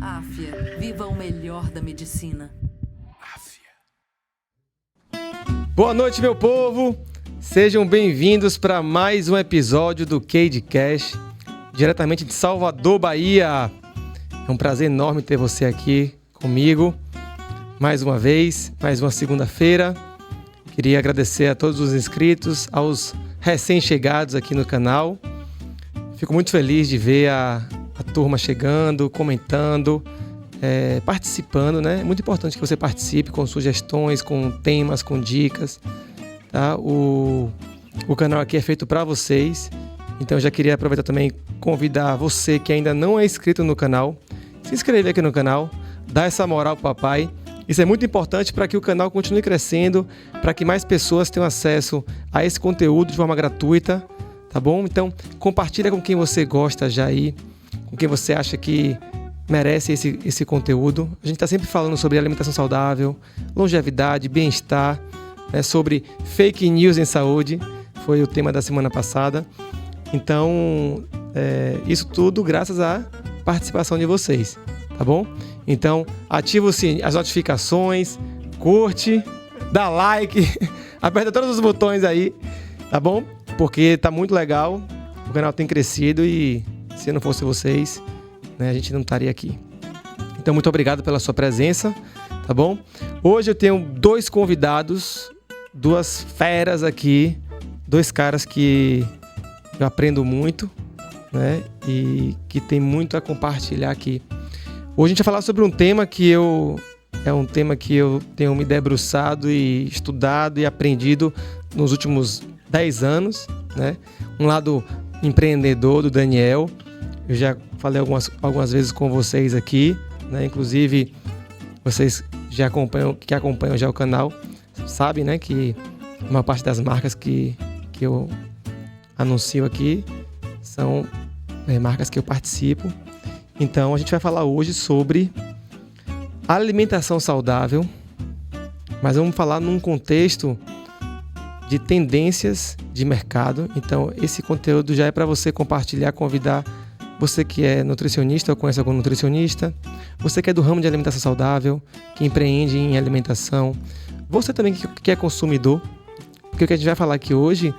Áfia, viva o melhor da medicina. Boa noite, meu povo! Sejam bem-vindos para mais um episódio do CageCast, diretamente de Salvador, Bahia. É um prazer enorme ter você aqui comigo, mais uma vez, mais uma segunda-feira. Queria agradecer a todos os inscritos, aos recém-chegados aqui no canal. Fico muito feliz de ver a turma chegando, comentando, participando, né? É muito importante que você participe com sugestões, com temas, com dicas, tá? O canal aqui é feito para vocês, então eu já queria aproveitar também e convidar você que ainda não é inscrito no canal, se inscrever aqui no canal, dar essa moral pro papai. Isso é muito importante para que o canal continue crescendo, para que mais pessoas tenham acesso a esse conteúdo de forma gratuita, tá bom? Então, compartilha com quem você gosta já aí, com quem você acha que merece esse conteúdo. A gente está sempre falando sobre alimentação saudável, longevidade, bem-estar, né, sobre fake news em saúde, foi o tema da semana passada. Então, isso tudo graças à participação de vocês, tá bom? Então, ativa as notificações, curte, dá like, aperta todos os botões aí, tá bom? Porque tá muito legal, o canal tem crescido e se não fosse vocês, né, a gente não estaria aqui. Então, muito obrigado pela sua presença, tá bom? Hoje eu tenho dois convidados, duas feras aqui, dois caras que eu aprendo muito, né, e que tem muito a compartilhar aqui. Hoje a gente vai falar sobre um tema que é um tema que eu tenho me debruçado e estudado e aprendido nos últimos 10 anos, né? Um lado empreendedor do Daniel. Eu já falei algumas vezes com vocês aqui, né? Inclusive, vocês que acompanham já o canal, sabem, né, que uma parte das marcas que eu anuncio aqui são marcas que eu participo. Então, a gente vai falar hoje sobre alimentação saudável, mas vamos falar num contexto de tendências de mercado. Então, esse conteúdo já é para você compartilhar, convidar você que é nutricionista ou conhece algum nutricionista, você que é do ramo de alimentação saudável, que empreende em alimentação, você também que é consumidor, porque o que a gente vai falar aqui hoje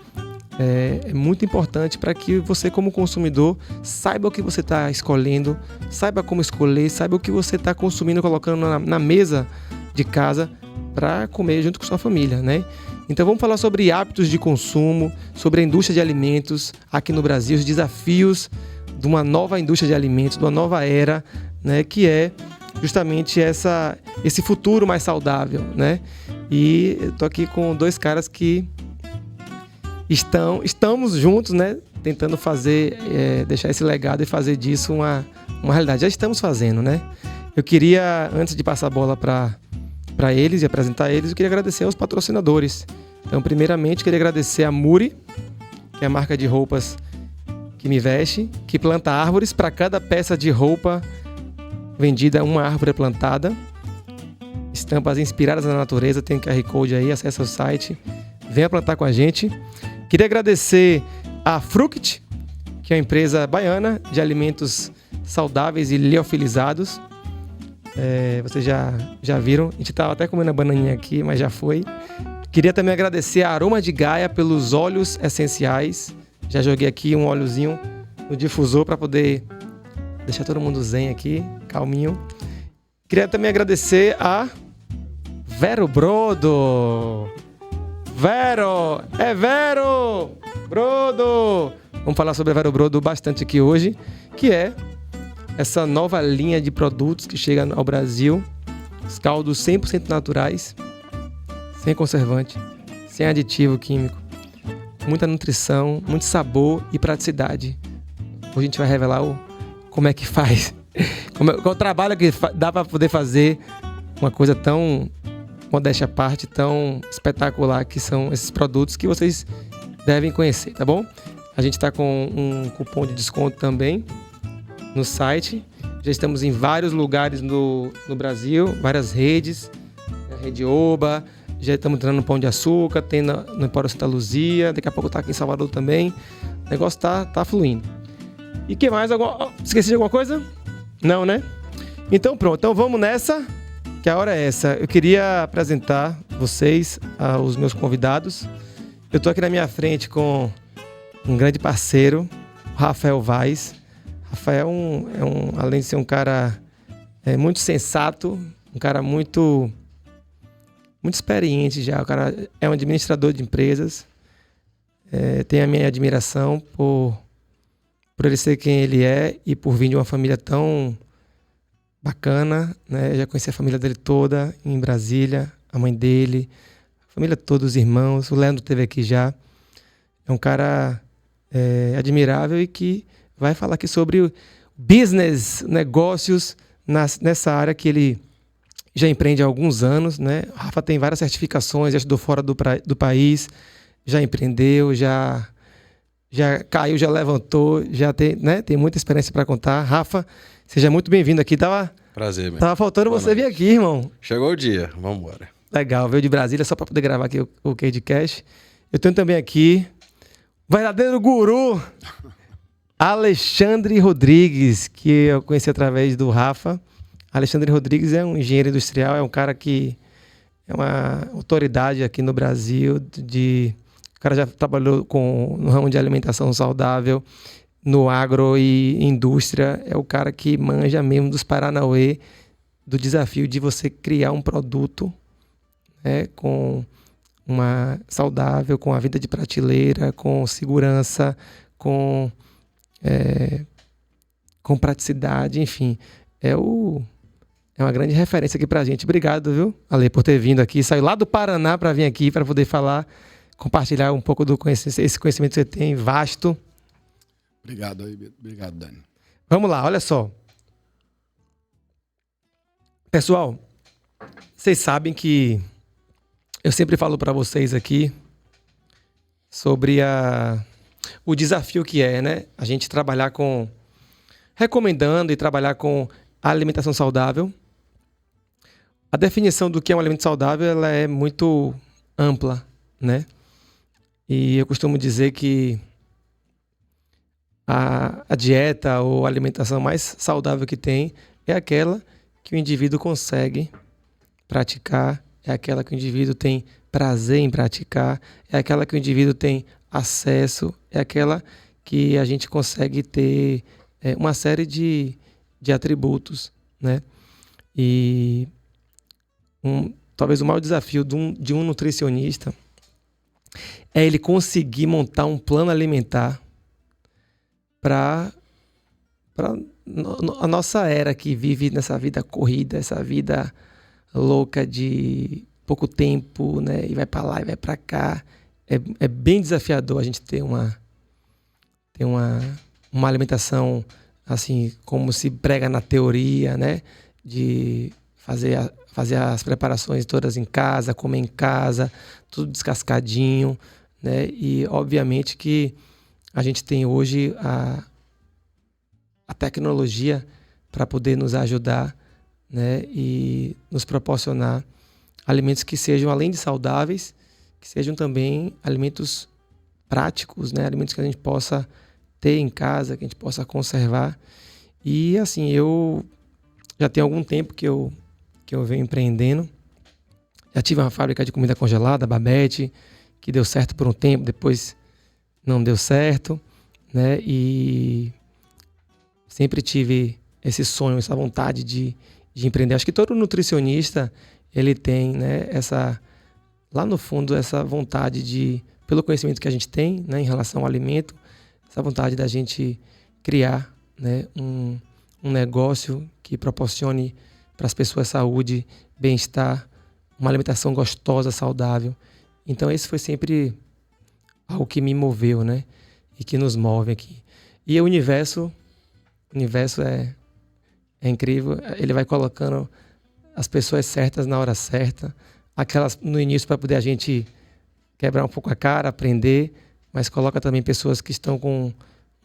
é muito importante para que você, como consumidor, saiba o que você está escolhendo, saiba como escolher, saiba o que você está consumindo, colocando na mesa de casa para comer junto com sua família, né? Então vamos falar sobre hábitos de consumo, sobre a indústria de alimentos aqui no Brasil, os desafios de uma nova indústria de alimentos, de uma nova era, né? Que é justamente esse futuro mais saudável, né? E eu tô aqui com dois caras que estamos juntos, né, tentando fazer, deixar esse legado e fazer disso uma realidade. Já estamos fazendo, né? Eu queria, antes de passar a bola para eles e apresentar eles, eu queria agradecer aos patrocinadores. Então, primeiramente, queria agradecer a Muri, que é a marca de roupas que me veste, que planta árvores. Para cada peça de roupa vendida, uma árvore é plantada. Estampas inspiradas na natureza, tem QR Code aí, acessa o site, venha plantar com a gente. Queria agradecer a Fruct, que é uma empresa baiana de alimentos saudáveis e liofilizados. Vocês já viram, a gente estava até comendo a bananinha aqui, mas já foi. Queria também agradecer a Aroma de Gaia pelos óleos essenciais. Já joguei aqui um óleozinho no difusor para poder deixar todo mundo zen aqui, calminho. Queria também agradecer a Vero Brodo. Vero Brodo! Vamos falar sobre a Vero Brodo bastante aqui hoje, que é essa nova linha de produtos que chega ao Brasil, os caldos 100% naturais, sem conservante, sem aditivo químico, muita nutrição, muito sabor e praticidade. Hoje a gente vai revelar como é que faz, qual o trabalho que dá para poder fazer uma coisa tão modéstia à parte, tão espetacular que são esses produtos que vocês devem conhecer, tá bom? A gente está com um cupom de desconto também no site. Já estamos em vários lugares no Brasil, várias redes, a Rede Oba, já estamos entrando no Pão de Açúcar, tem no Empório Santa Luzia, daqui a pouco está aqui em Salvador também. O negócio tá fluindo. E que mais? Esqueci de alguma coisa? Não, né? Então pronto, então vamos nessa, que a hora é essa. Eu queria apresentar vocês, os meus convidados. Eu estou aqui na minha frente com um grande parceiro, o Rafael Vaz. Rafael além de ser um cara muito sensato, um cara muito experiente já. O cara é um administrador de empresas. Tem a minha admiração por ele ser quem ele é e por vir de uma família tão bacana, né? Eu já conheci a família dele toda em Brasília, a mãe dele, a família toda, os irmãos. O Leandro esteve aqui já. É um cara admirável e que vai falar aqui sobre business, negócios nessa área que ele já empreende há alguns anos, né? O Rafa tem várias certificações, já estudou fora do país, já empreendeu, já caiu, já levantou, já tem, né? Tem muita experiência para contar. Rafa, seja muito bem-vindo aqui. Prazer, meu. Tava faltando Boa você vir aqui, irmão. Chegou o dia, vamos embora. Legal, veio de Brasília só para poder gravar aqui o CageCast. Eu tenho também aqui o verdadeiro guru, Alexandre Rodrigues, que eu conheci através do Rafa. Alexandre Rodrigues é um engenheiro industrial, é um cara que é uma autoridade aqui no Brasil. O cara já trabalhou no ramo de alimentação saudável, no agro e indústria. É o cara que manja mesmo dos paranauê, do desafio de você criar um produto, né, com uma saudável, com a vida de prateleira, com segurança, com praticidade, enfim. É uma grande referência aqui pra gente. Obrigado, viu, Ale, por ter vindo aqui. Saiu lá do Paraná para vir aqui, para poder compartilhar um pouco esse conhecimento que você tem, vasto. Obrigado, Dani. Vamos lá, olha só. Pessoal, vocês sabem que eu sempre falo para vocês aqui sobre o desafio que é, né? A gente trabalhar recomendando e trabalhar com a alimentação saudável. A definição do que é um alimento saudável, ela é muito ampla, né? E eu costumo dizer que a dieta ou a alimentação mais saudável que tem é aquela que o indivíduo consegue praticar, é aquela que o indivíduo tem prazer em praticar, é aquela que o indivíduo tem acesso, é aquela que a gente consegue ter uma série de atributos, né? E talvez o maior desafio de um nutricionista é ele conseguir montar um plano alimentar para a nossa era que vive nessa vida corrida, essa vida louca de pouco tempo, né? E vai para lá e vai para cá. É bem desafiador a gente ter uma alimentação assim como se prega na teoria, né? De fazer as preparações todas em casa, comer em casa, tudo descascadinho, né? E obviamente que a gente tem hoje a tecnologia para poder nos ajudar, né? E nos proporcionar alimentos que sejam, além de saudáveis, que sejam também alimentos práticos, né? Alimentos que a gente possa ter em casa, que a gente possa conservar. E assim, eu já tenho algum tempo que eu venho empreendendo. Já tive uma fábrica de comida congelada, Babette, que deu certo por um tempo, depois não deu certo, né? E sempre tive esse sonho, essa vontade de empreender. Acho que todo nutricionista, ele tem, né, lá no fundo, essa vontade pelo conhecimento que a gente tem, né, em relação ao alimento, essa vontade da gente criar, né, um negócio que proporcione para as pessoas saúde, bem-estar, uma alimentação gostosa, saudável. Então esse foi sempre algo que me moveu, né, e que nos move aqui. E o universo é incrível, ele vai colocando as pessoas certas na hora certa, aquelas no início para poder a gente quebrar um pouco a cara, aprender, mas coloca também pessoas que estão com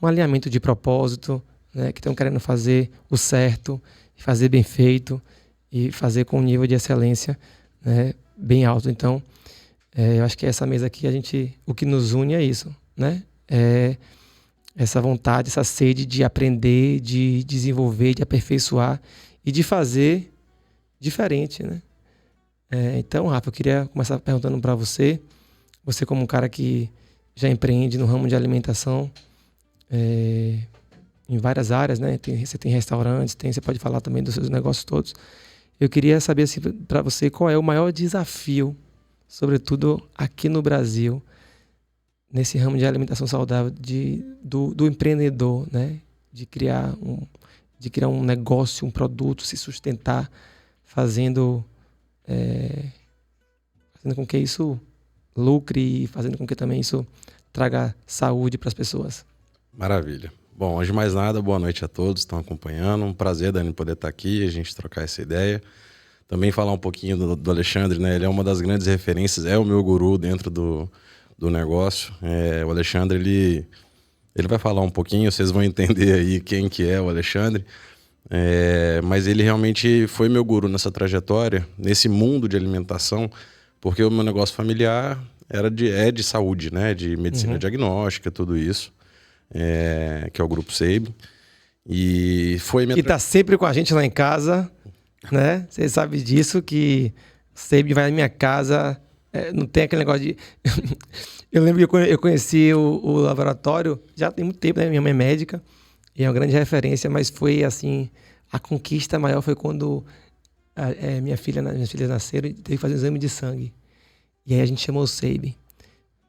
um alinhamento de propósito, né, que estão querendo fazer o certo, fazer bem feito e fazer com um nível de excelência, né, bem alto. Então, eu acho que essa mesa aqui, o que nos une é isso, né? É essa vontade, essa sede de aprender, de desenvolver, de aperfeiçoar e de fazer diferente, né? Então, Rafa, eu queria começar perguntando para você como um cara que já empreende no ramo de alimentação, em várias áreas, né? Você tem restaurantes, você pode falar também dos seus negócios todos. Eu queria saber assim, para você qual é o maior desafio, sobretudo aqui no Brasil, nesse ramo de alimentação saudável, do empreendedor, né? De criar um negócio, um produto, se sustentar, fazendo com que isso lucre e fazendo com que também isso traga saúde para as pessoas. Maravilha. Bom, antes de mais nada, boa noite a todos que estão acompanhando. Um prazer, Dani, poder estar aqui e a gente trocar essa ideia. Também falar um pouquinho do Alexandre, né? Ele é uma das grandes referências, é o meu guru dentro do negócio. O Alexandre, ele vai falar um pouquinho, vocês vão entender aí quem que é o Alexandre. Mas ele realmente foi meu guru nessa trajetória, nesse mundo de alimentação, porque o meu negócio familiar é de saúde, né? De medicina diagnóstica, tudo isso. Que é o Grupo Seib. E foi minha... E tá sempre com a gente lá em casa, né? Você sabe disso, que o Seib vai na minha casa, não tem aquele negócio de... Eu lembro que eu conheci o laboratório, já tem muito tempo, né? Minha mãe é médica, e é uma grande referência, mas foi assim, a conquista maior foi quando minhas filhas nasceram e teve que fazer um exame de sangue. E aí a gente chamou o Seib.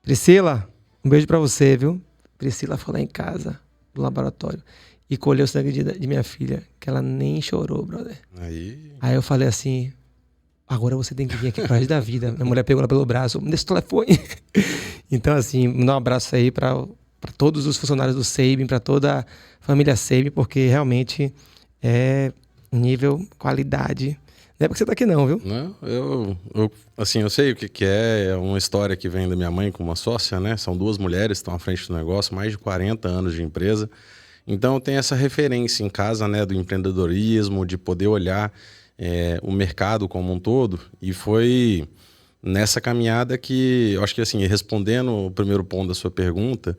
Priscila, um beijo pra você, viu? Priscila foi lá em casa, no laboratório, e colheu o sangue de minha filha, que ela nem chorou, brother. Aí eu falei assim, agora você tem que vir aqui pro resto da vida. Minha mulher pegou ela pelo braço, me dê esse telefone. Então, assim, mandar um abraço aí para todos os funcionários do Seib, para toda a família Seib, porque realmente é nível, qualidade. Não é porque você tá aqui não, viu? Não, eu sei o que é uma história que vem da minha mãe com uma sócia, né? São duas mulheres que estão à frente do negócio, mais de 40 anos de empresa. Então, tem essa referência em casa, né? Do empreendedorismo, de poder olhar o mercado como um todo. E foi nessa caminhada que, eu acho que assim, respondendo o primeiro ponto da sua pergunta,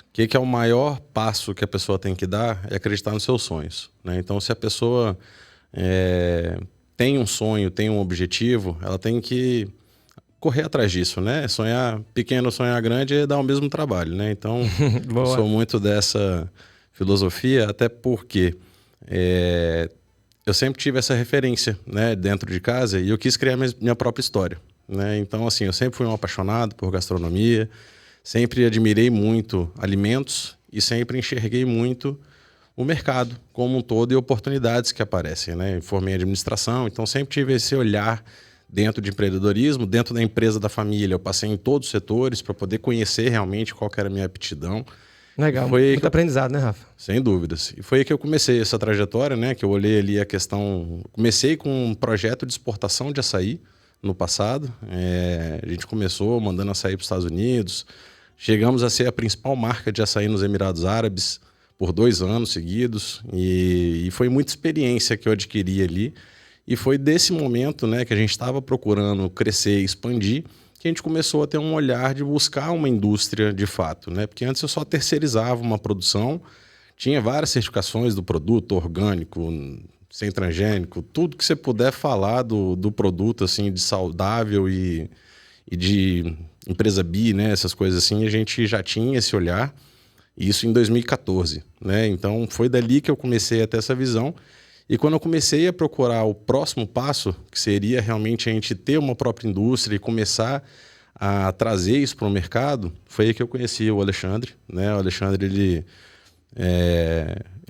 o que é o maior passo que a pessoa tem que dar é acreditar nos seus sonhos, né? Então, se a pessoa tem um sonho, tem um objetivo, ela tem que correr atrás disso, né? Sonhar pequeno, sonhar grande dá o mesmo trabalho, né? Então, eu sou muito dessa filosofia, até porque eu sempre tive essa referência, né, dentro de casa, e eu quis criar minha própria história, né? Então, assim, eu sempre fui um apaixonado por gastronomia, sempre admirei muito alimentos e sempre enxerguei muito o mercado como um todo e oportunidades que aparecem, né? Eu formei em administração, então sempre tive esse olhar dentro de empreendedorismo, dentro da empresa da família. Eu passei em todos os setores para poder conhecer realmente qual que era a minha aptidão. Legal, muito aprendizado, né, Rafa? Sem dúvidas. E foi aí que eu comecei essa trajetória, né? Que eu olhei ali a questão... Comecei com um projeto de exportação de açaí no passado. A gente começou mandando açaí para os Estados Unidos. Chegamos a ser a principal marca de açaí nos Emirados Árabes por 2 anos seguidos, e foi muita experiência que eu adquiri ali, e foi desse momento, né, que a gente estava procurando crescer e expandir, que a gente começou a ter um olhar de buscar uma indústria de fato, né? Porque antes eu só terceirizava uma produção, tinha várias certificações do produto, orgânico, sem transgênico, tudo que você puder falar do produto, assim, de saudável e de empresa B, né, essas coisas assim, a gente já tinha esse olhar. Isso em 2014, né? Então foi dali que eu comecei a ter essa visão. E quando eu comecei a procurar o próximo passo, que seria realmente a gente ter uma própria indústria e começar a trazer isso para o mercado, foi aí que eu conheci o Alexandre, né? O Alexandre, ele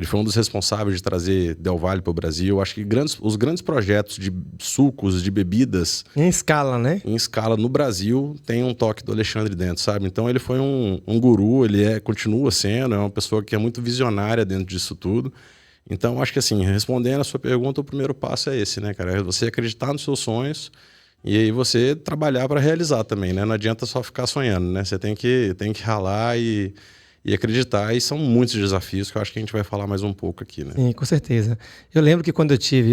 foi um dos responsáveis de trazer Del Valle para o Brasil. Acho que os grandes projetos de sucos, de bebidas... Em escala, né? Em escala no Brasil, tem um toque do Alexandre dentro, sabe? Então ele foi um guru, ele continua sendo, é uma pessoa que é muito visionária dentro disso tudo. Então acho que assim, respondendo a sua pergunta, o primeiro passo é esse, né, cara? É você acreditar nos seus sonhos e aí você trabalhar para realizar também, né? Não adianta só ficar sonhando, né? Você tem que ralar e acreditar, e são muitos desafios que eu acho que a gente vai falar mais um pouco aqui, né? Sim, com certeza. Eu lembro que quando eu tive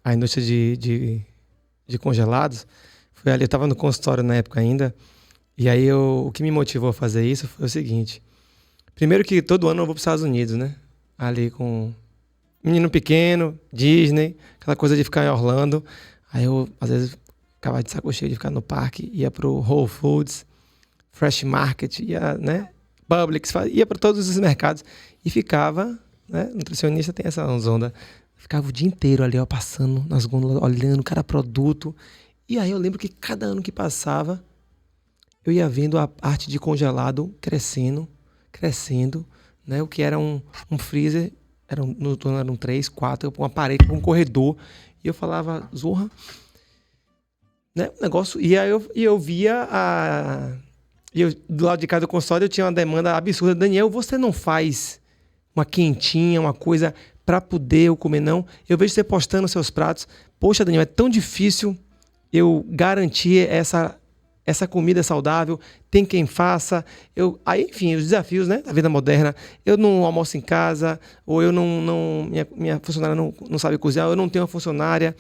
a indústria de congelados, foi ali, eu estava no consultório na época ainda, e aí o que me motivou a fazer isso foi o seguinte: primeiro que todo ano eu vou para os Estados Unidos, né? Ali com menino pequeno, Disney, aquela coisa de ficar em Orlando. Aí eu, às vezes, ficava de saco cheio de ficar no parque, ia pro Whole Foods, Fresh Market, ia, né? Publix, ia para todos os mercados e ficava, né? Nutricionista tem essa onda. Ficava o dia inteiro ali, ó, passando nas gôndolas, olhando cada produto. E aí eu lembro que cada ano que passava, eu ia vendo a arte de congelado crescendo, né? O que era um freezer, no torno eram 3, 4, uma parede, um corredor. E eu falava, zorra, né? O negócio. E aí eu via do lado de casa do consultório eu tinha uma demanda absurda. Daniel, você não faz uma quentinha, uma coisa para poder eu comer, não? Eu vejo você postando seus pratos. Poxa, Daniel, é tão difícil eu garantir essa comida saudável. Tem quem faça. Aí, enfim, os desafios, né, da vida moderna. Eu não almoço em casa, ou eu minha funcionária não sabe cozinhar, ou eu não tenho uma funcionária,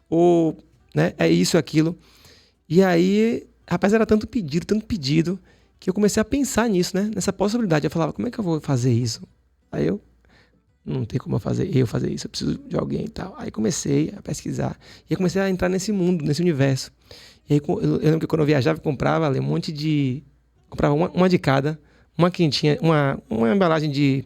ou, né, é isso, aquilo. E aí, rapaz, era tanto pedido, que eu comecei a pensar nisso, né? Nessa possibilidade. Eu falava, como é que eu vou fazer isso? Aí não tem como eu fazer isso, eu preciso de alguém e tal. Aí comecei a pesquisar. E aí comecei a entrar nesse mundo, nesse universo. E aí eu lembro que quando eu viajava, eu comprava um monte de... Comprava uma de cada, uma quentinha, uma embalagem de...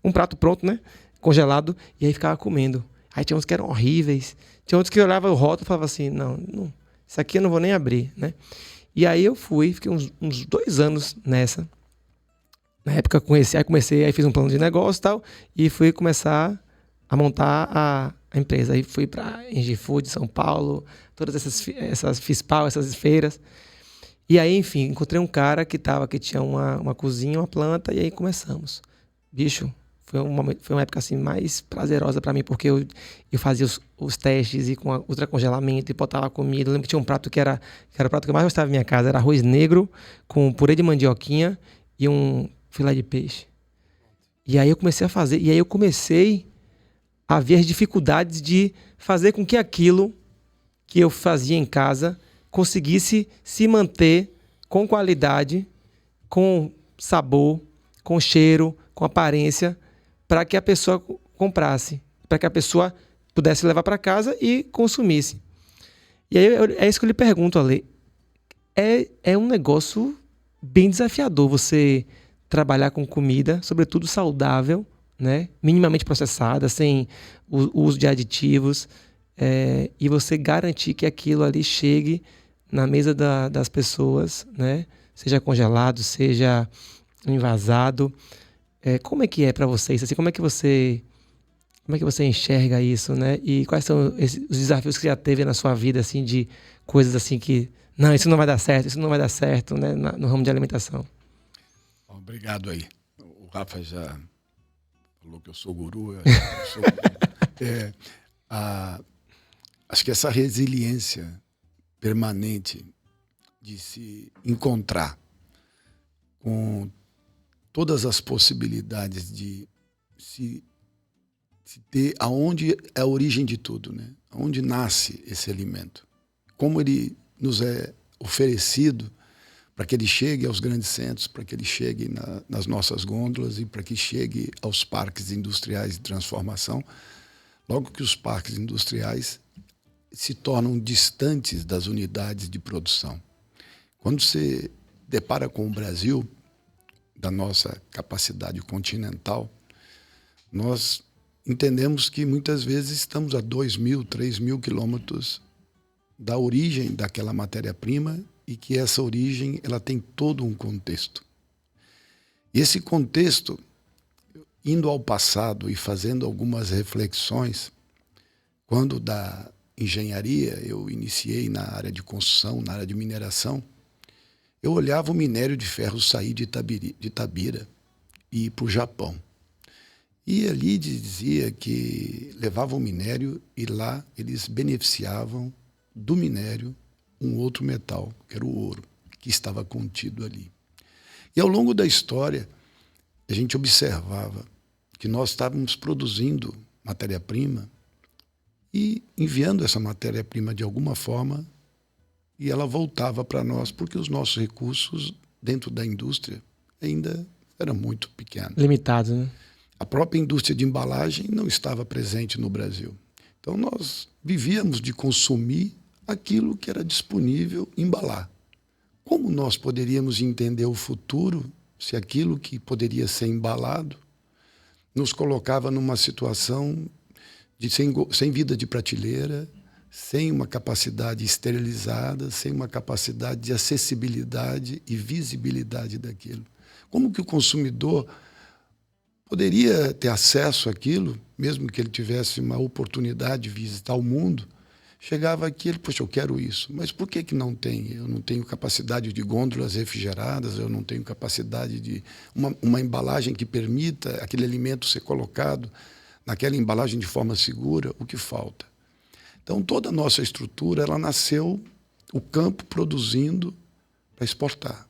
Um prato pronto, né? Congelado. E aí ficava comendo. Aí tinha uns que eram horríveis. Tinha outros que eu olhava o rótulo e falava assim, não, isso aqui eu não vou nem abrir, né? E aí eu fiquei uns 2 anos nessa. Na época aí fiz um plano de negócio e tal, e fui começar a montar a empresa. Aí fui para Engie Food, São Paulo, todas essas FISPAL, essas feiras. E aí, enfim, encontrei um cara que tinha uma cozinha, uma planta, e aí começamos. Bicho, foi uma época assim mais prazerosa para mim, porque eu fazia os testes e com ultracongelamento e botava comida. Eu lembro que tinha um prato que era o prato que eu mais gostava da minha casa, era arroz negro com purê de mandioquinha e um filé de peixe. E aí eu comecei a fazer, e aí eu comecei a ver as dificuldades de fazer com que aquilo que eu fazia em casa conseguisse se manter com qualidade, com sabor, com cheiro, com aparência, para que a pessoa comprasse, para que a pessoa pudesse levar para casa e consumisse. E aí é isso que eu lhe pergunto, Ale. É um negócio bem desafiador você trabalhar com comida, sobretudo saudável, né? Minimamente processada, sem o uso de aditivos, e você garantir que aquilo ali chegue na mesa das pessoas, né? Seja congelado, seja envasado. Como é que é para vocês? Assim, como é que você enxerga isso, né? E quais são os desafios que você já teve na sua vida, assim, de coisas assim que... Não, isso não vai dar certo, né? No ramo de alimentação. Obrigado aí. O Rafa já falou que eu sou guru. Acho que essa resiliência permanente de se encontrar com todas as possibilidades de se ter aonde é a origem de tudo, né? Aonde nasce esse alimento. Como ele nos é oferecido para que ele chegue aos grandes centros, para que ele chegue nas nossas gôndolas e para que chegue aos parques industriais de transformação. Logo que os parques industriais se tornam distantes das unidades de produção. Quando você depara com o Brasil, da nossa capacidade continental, nós entendemos que muitas vezes estamos a 2.000, 3.000 quilômetros da origem daquela matéria-prima e que essa origem ela tem todo um contexto. E esse contexto, indo ao passado e fazendo algumas reflexões, quando da engenharia eu iniciei na área de construção, na área de mineração, eu olhava o minério de ferro sair de Itabira e ir para o Japão. E ali dizia que levavam o minério e lá eles beneficiavam do minério um outro metal, que era o ouro, que estava contido ali. E ao longo da história, a gente observava que nós estávamos produzindo matéria-prima e enviando essa matéria-prima de alguma forma e ela voltava para nós, porque os nossos recursos dentro da indústria ainda eram muito pequenos. Limitados, né? a própria indústria de embalagem não estava presente no Brasil. Então nós vivíamos de consumir aquilo que era disponível embalar. Como nós poderíamos entender o futuro se aquilo que poderia ser embalado nos colocava numa situação de sem vida de prateleira, sem uma capacidade esterilizada, sem uma capacidade de acessibilidade e visibilidade daquilo? Como que o consumidor poderia ter acesso àquilo, mesmo que ele tivesse uma oportunidade de visitar o mundo? Chegava aqui, ele, poxa, eu quero isso. Mas por que não tem? Eu não tenho capacidade de gôndolas refrigeradas, eu não tenho capacidade de uma embalagem que permita aquele alimento ser colocado naquela embalagem de forma segura. O que falta? Então, toda a nossa estrutura, ela nasceu o campo produzindo para exportar,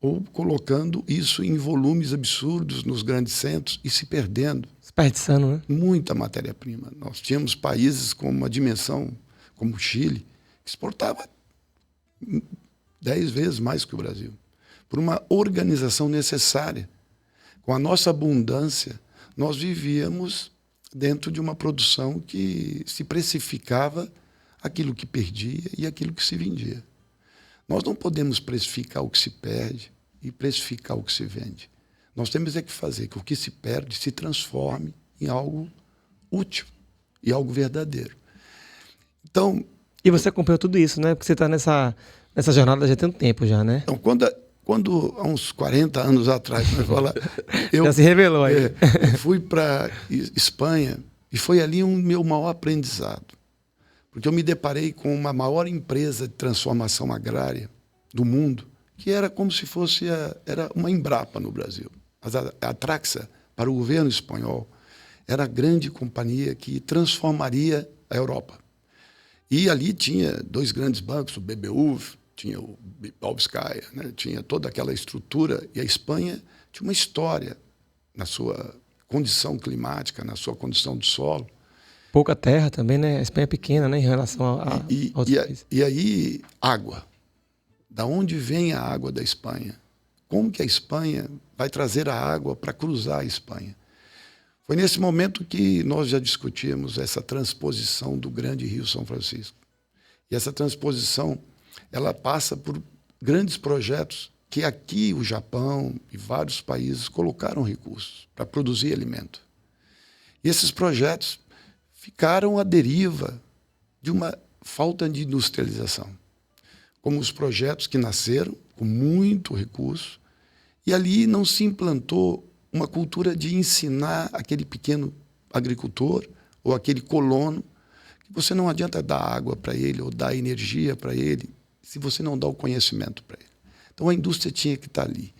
ou colocando isso em volumes absurdos nos grandes centros e se perdendo. Desperdiçando, né? Muita matéria-prima. Nós tínhamos países com uma dimensão, como o Chile, que exportava 10 vezes mais que o Brasil, por uma organização necessária. Com a nossa abundância, nós vivíamos dentro de uma produção que se precificava aquilo que perdia e aquilo que se vendia. Nós não podemos precificar o que se perde e precificar o que se vende. Nós temos é que fazer que o que se perde se transforme em algo útil e algo verdadeiro. Então, e você acompanhou tudo isso, né? Porque você está nessa jornada já tem um tempo já, né? Então, quando há uns 40 anos atrás, eu já se revelou aí. Eu fui para Espanha e foi ali um meu maior aprendizado. Porque eu me deparei com uma maior empresa de transformação agrária do mundo, que era como se fosse era uma Embrapa no Brasil. A Traxa, para o governo espanhol, era a grande companhia que transformaria a Europa. E ali tinha 2 grandes bancos, o BBV, tinha o Bobscaia, né? Tinha toda aquela estrutura. E a Espanha tinha uma história na sua condição climática, na sua condição de solo. Pouca terra também, né? A Espanha é pequena, né? Em relação a outros países. E aí, água. Da onde vem a água da Espanha? Como que a Espanha vai trazer a água para cruzar a Espanha? Foi nesse momento que nós já discutíamos essa transposição do grande Rio São Francisco. E essa transposição, ela passa por grandes projetos que aqui o Japão e vários países colocaram recursos para produzir alimento. E esses projetos ficaram à deriva de uma falta de industrialização, como os projetos que nasceram com muito recurso e ali não se implantou uma cultura de ensinar aquele pequeno agricultor ou aquele colono que você não adianta dar água para ele ou dar energia para ele se você não dá o conhecimento para ele. Então a indústria tinha que estar ali.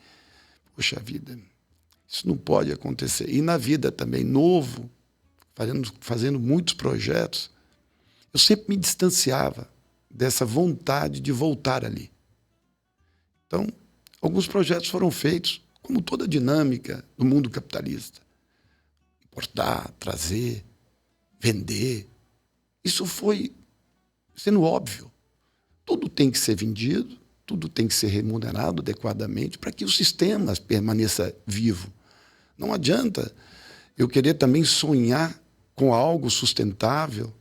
Poxa vida, isso não pode acontecer. E na vida também, novo, fazendo muitos projetos, eu sempre me distanciava dessa vontade de voltar ali. Então, alguns projetos foram feitos como toda a dinâmica do mundo capitalista. Importar, trazer, vender. Isso foi sendo óbvio. Tudo tem que ser vendido, tudo tem que ser remunerado adequadamente para que o sistema permaneça vivo. Não adianta eu querer também sonhar com algo sustentável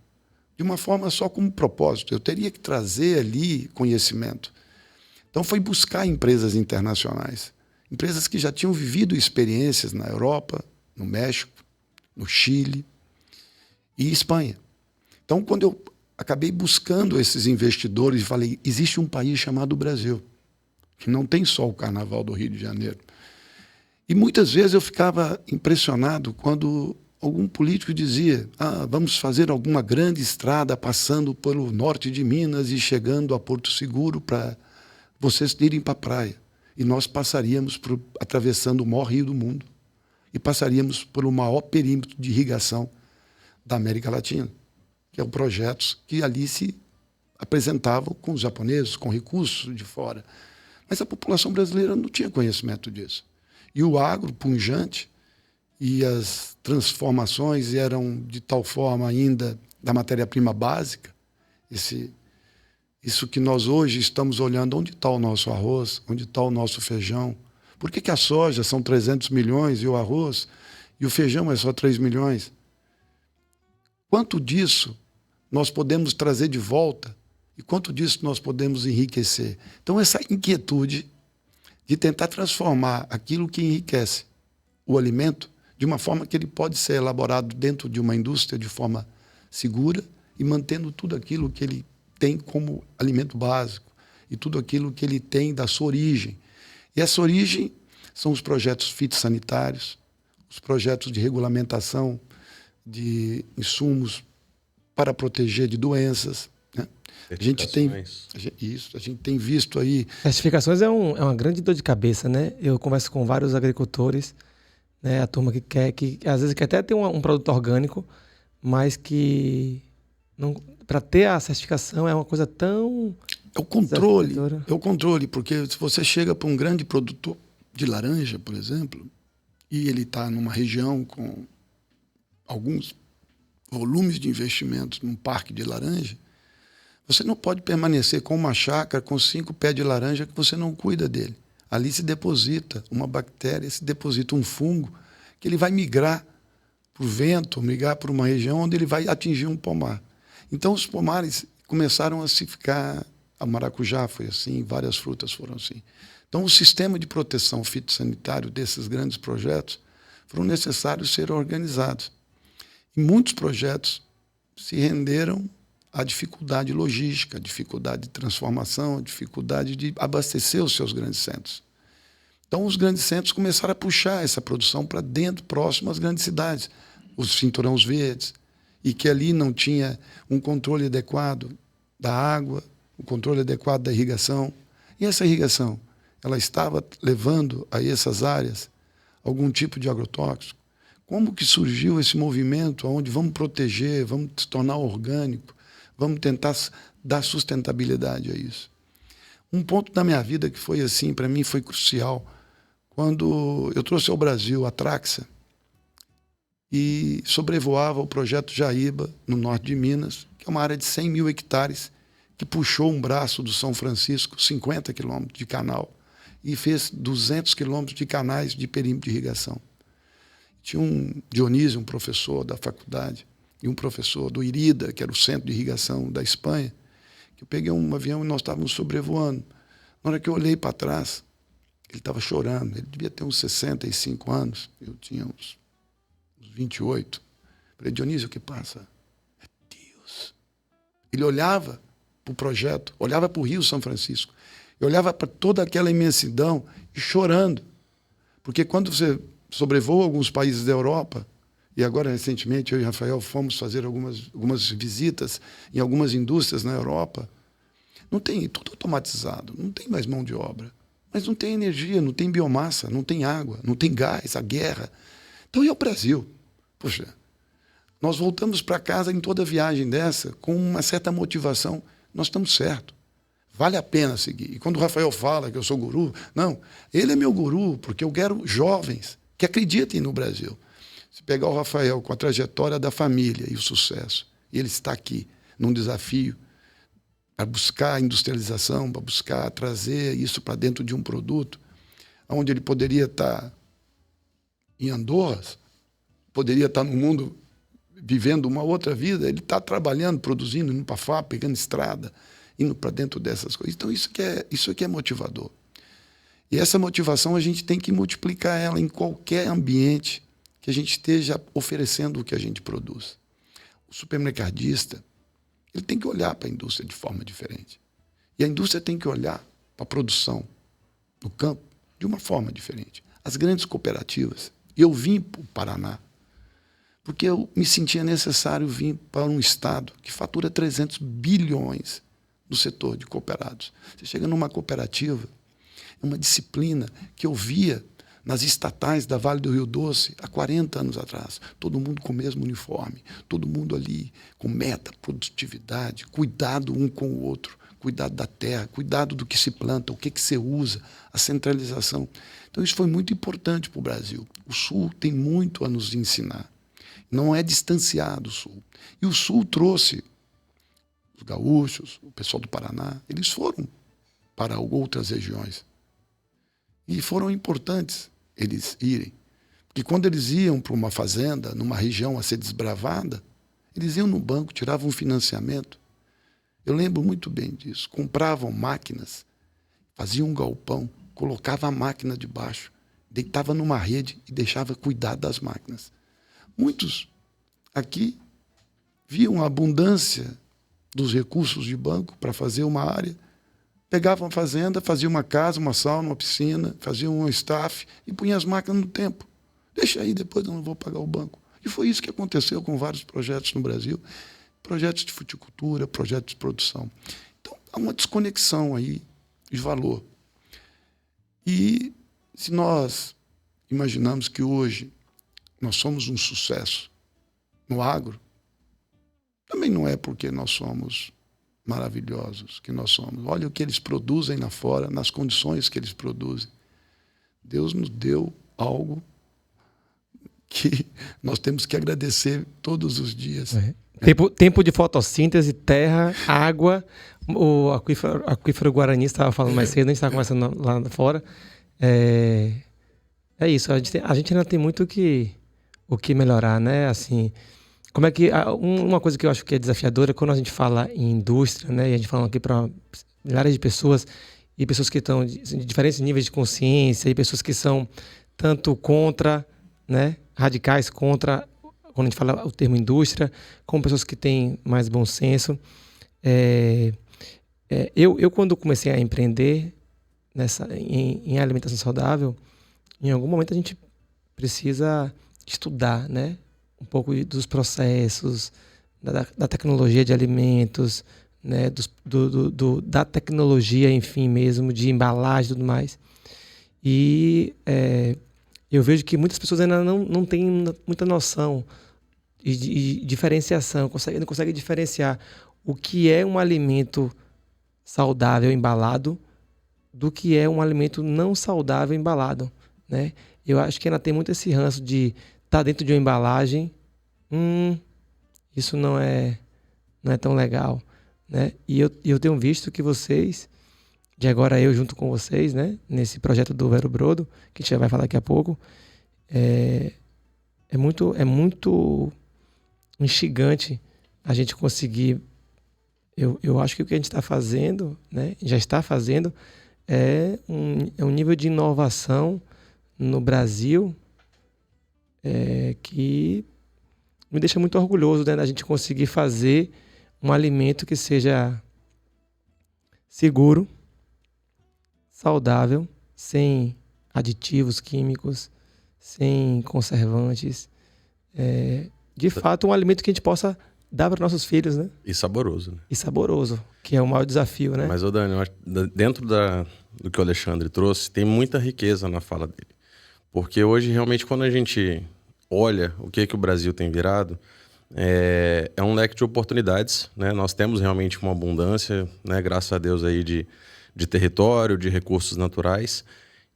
de uma forma só como propósito. Eu teria que trazer ali conhecimento. Então foi buscar empresas internacionais. Empresas que já tinham vivido experiências na Europa, no México, no Chile e Espanha. Então, quando eu acabei buscando esses investidores e falei, existe um país chamado Brasil, que não tem só o Carnaval do Rio de Janeiro. E muitas vezes eu ficava impressionado quando algum político dizia, vamos fazer alguma grande estrada passando pelo norte de Minas e chegando a Porto Seguro para vocês irem para a praia. E nós passaríamos atravessando o maior rio do mundo e passaríamos pelo maior perímetro de irrigação da América Latina, que é um projeto que ali se apresentavam com os japoneses, com recursos de fora. Mas a população brasileira não tinha conhecimento disso. E o agro punjante e as transformações eram de tal forma ainda da matéria-prima básica, isso que nós hoje estamos olhando, onde está o nosso arroz, onde está o nosso feijão? Por que a soja são 300 milhões e o arroz e o feijão é só 3 milhões. Quanto disso nós podemos trazer de volta e quanto disso nós podemos enriquecer? Então, essa inquietude de tentar transformar aquilo que enriquece o alimento de uma forma que ele pode ser elaborado dentro de uma indústria de forma segura e mantendo tudo aquilo que ele tem como alimento básico e tudo aquilo que ele tem da sua origem. E essa origem são os projetos fitossanitários, os projetos de regulamentação de insumos para proteger de doenças, né? A gente tem visto aí... Certificações é uma grande dor de cabeça, né? Eu converso com vários agricultores, né? A turma que às vezes quer até ter um produto orgânico, mas que para ter a certificação é uma coisa tão... É o controle, porque se você chega para um grande produtor de laranja, por exemplo, e ele está numa região com alguns volumes de investimentos num parque de laranja, você não pode permanecer com uma chácara com 5 pés de laranja que você não cuida dele. Ali se deposita uma bactéria, se deposita um fungo que ele vai migrar para o vento, migrar para uma região onde ele vai atingir um pomar. Então os pomares começaram a se ficar... A maracujá foi assim, várias frutas foram assim. Então o sistema de proteção fitossanitário desses grandes projetos foram necessários ser organizados. E muitos projetos se renderam à dificuldade logística, à dificuldade de transformação, à dificuldade de abastecer os seus grandes centros. Então os grandes centros começaram a puxar essa produção para dentro, próximo às grandes cidades, os cinturões verdes, e que ali não tinha um controle adequado da água, o controle adequado da irrigação. E essa irrigação, ela estava levando a essas áreas algum tipo de agrotóxico. Como que surgiu esse movimento onde vamos proteger, vamos se tornar orgânico, vamos tentar dar sustentabilidade a isso? Um ponto da minha vida que foi assim, para mim foi crucial, quando eu trouxe ao Brasil a Traxa e sobrevoava o projeto Jaíba, no norte de Minas, que é uma área de 100 mil hectares, que puxou um braço do São Francisco, 50 quilômetros de canal, e fez 200 quilômetros de canais de perímetro de irrigação. Tinha um Dionísio, um professor da faculdade, e um professor do IRIDA, que era o centro de irrigação da Espanha, que eu peguei um avião e nós estávamos sobrevoando. Na hora que eu olhei para trás, ele estava chorando, ele devia ter uns 65 anos, eu tinha uns 28. Falei, Dionísio, o que passa? É Deus. Ele olhava para o projeto, olhava para o Rio São Francisco, e olhava para toda aquela imensidão e chorando. Porque quando você sobrevoa alguns países da Europa, e agora recentemente eu e Rafael fomos fazer algumas visitas em algumas indústrias na Europa, não tem, tudo automatizado, não tem mais mão de obra, mas não tem energia, não tem biomassa, não tem água, não tem gás, a guerra. Então e o Brasil? Poxa, nós voltamos para casa em toda viagem dessa com uma certa motivação. Nós estamos certos. Vale a pena seguir. E quando o Rafael fala que eu sou guru, não, ele é meu guru, porque eu quero jovens que acreditem no Brasil. Se pegar o Rafael com a trajetória da família e o sucesso, e ele está aqui num desafio para buscar a industrialização, para buscar trazer isso para dentro de um produto, onde ele poderia estar em Andorra, poderia estar no mundo vivendo uma outra vida, ele está trabalhando, produzindo, indo para a fábrica, pegando estrada, indo para dentro dessas coisas. Então isso aqui é motivador. E essa motivação a gente tem que multiplicar ela em qualquer ambiente que a gente esteja oferecendo o que a gente produz. O supermercadista, ele tem que olhar para a indústria de forma diferente. E a indústria tem que olhar para a produção no campo de uma forma diferente. As grandes cooperativas, eu vim para o Paraná, porque eu me sentia necessário vir para um estado que fatura 300 bilhões no setor de cooperados. Você chega numa cooperativa, é uma disciplina que eu via nas estatais da Vale do Rio Doce há 40 anos atrás. Todo mundo com o mesmo uniforme, todo mundo ali com meta, produtividade, cuidado um com o outro, cuidado da terra, cuidado do que se planta, o que você usa, a centralização. Então isso foi muito importante para o Brasil. O Sul tem muito a nos ensinar. Não é distanciado o Sul. E o Sul trouxe os gaúchos, o pessoal do Paraná, eles foram para outras regiões. E foram importantes eles irem, Porque quando eles iam para uma fazenda, numa região a ser desbravada, eles iam no banco, tiravam um financiamento. Eu lembro muito bem disso. Compravam máquinas, faziam um galpão, colocava a máquina debaixo, deitava numa rede e deixava cuidar das máquinas. Muitos aqui viam a abundância dos recursos de banco para fazer uma área, pegavam a fazenda, faziam uma casa, uma sauna, uma piscina, faziam um staff e punham as máquinas no tempo. Deixa aí, depois eu não vou pagar o banco. E foi isso que aconteceu com vários projetos no Brasil, projetos de fruticultura, projetos de produção. Então, há uma desconexão aí de valor. E se nós imaginamos que hoje nós somos um sucesso no agro, também não é porque nós somos maravilhosos, que nós somos. Olha o que eles produzem lá fora, nas condições que eles produzem. Deus nos deu algo que nós temos que agradecer todos os dias. Tempo de fotossíntese, terra, água. O aquífero Guarani estava falando mais cedo, a gente estava conversando lá fora. É isso, a gente ainda tem muito o que melhorar, né? Assim, como é que uma coisa que eu acho que é desafiadora quando a gente fala em indústria, né? E a gente fala aqui para milhares de pessoas e pessoas que estão de diferentes níveis de consciência e pessoas que são tanto contra, né? Radicais contra, quando a gente fala o termo indústria, como pessoas que têm mais bom senso. Eu quando comecei a empreender em alimentação saudável, em algum momento a gente precisa estudar, né? Um pouco dos processos, da tecnologia de alimentos, né? Da tecnologia, enfim, mesmo, de embalagem e tudo mais. E eu vejo que muitas pessoas ainda não têm muita noção de diferenciação, não conseguem diferenciar o que é um alimento saudável embalado do que é um alimento não saudável embalado, né? Eu acho que ainda tem muito esse ranço de estar dentro de uma embalagem, isso não é tão legal, né? E eu tenho visto que vocês, de agora eu junto com vocês, né, nesse projeto do Vero Brodo, que a gente já vai falar daqui a pouco, é muito instigante a gente conseguir. Eu acho que o que a gente está fazendo, né, já está fazendo, é um nível de inovação no Brasil que me deixa muito orgulhoso, né, da gente conseguir fazer um alimento que seja seguro, saudável, sem aditivos químicos, sem conservantes. De fato, um alimento que a gente possa dar para nossos filhos, né? E saboroso, né? E saboroso, que é o maior desafio, né? Mas, Dani, eu acho, dentro do que o Alexandre trouxe, tem muita riqueza na fala dele. Porque hoje, realmente, quando a gente olha o que o Brasil tem virado, é um leque de oportunidades, né? Nós temos realmente uma abundância, né? Graças a Deus aí de território, de recursos naturais.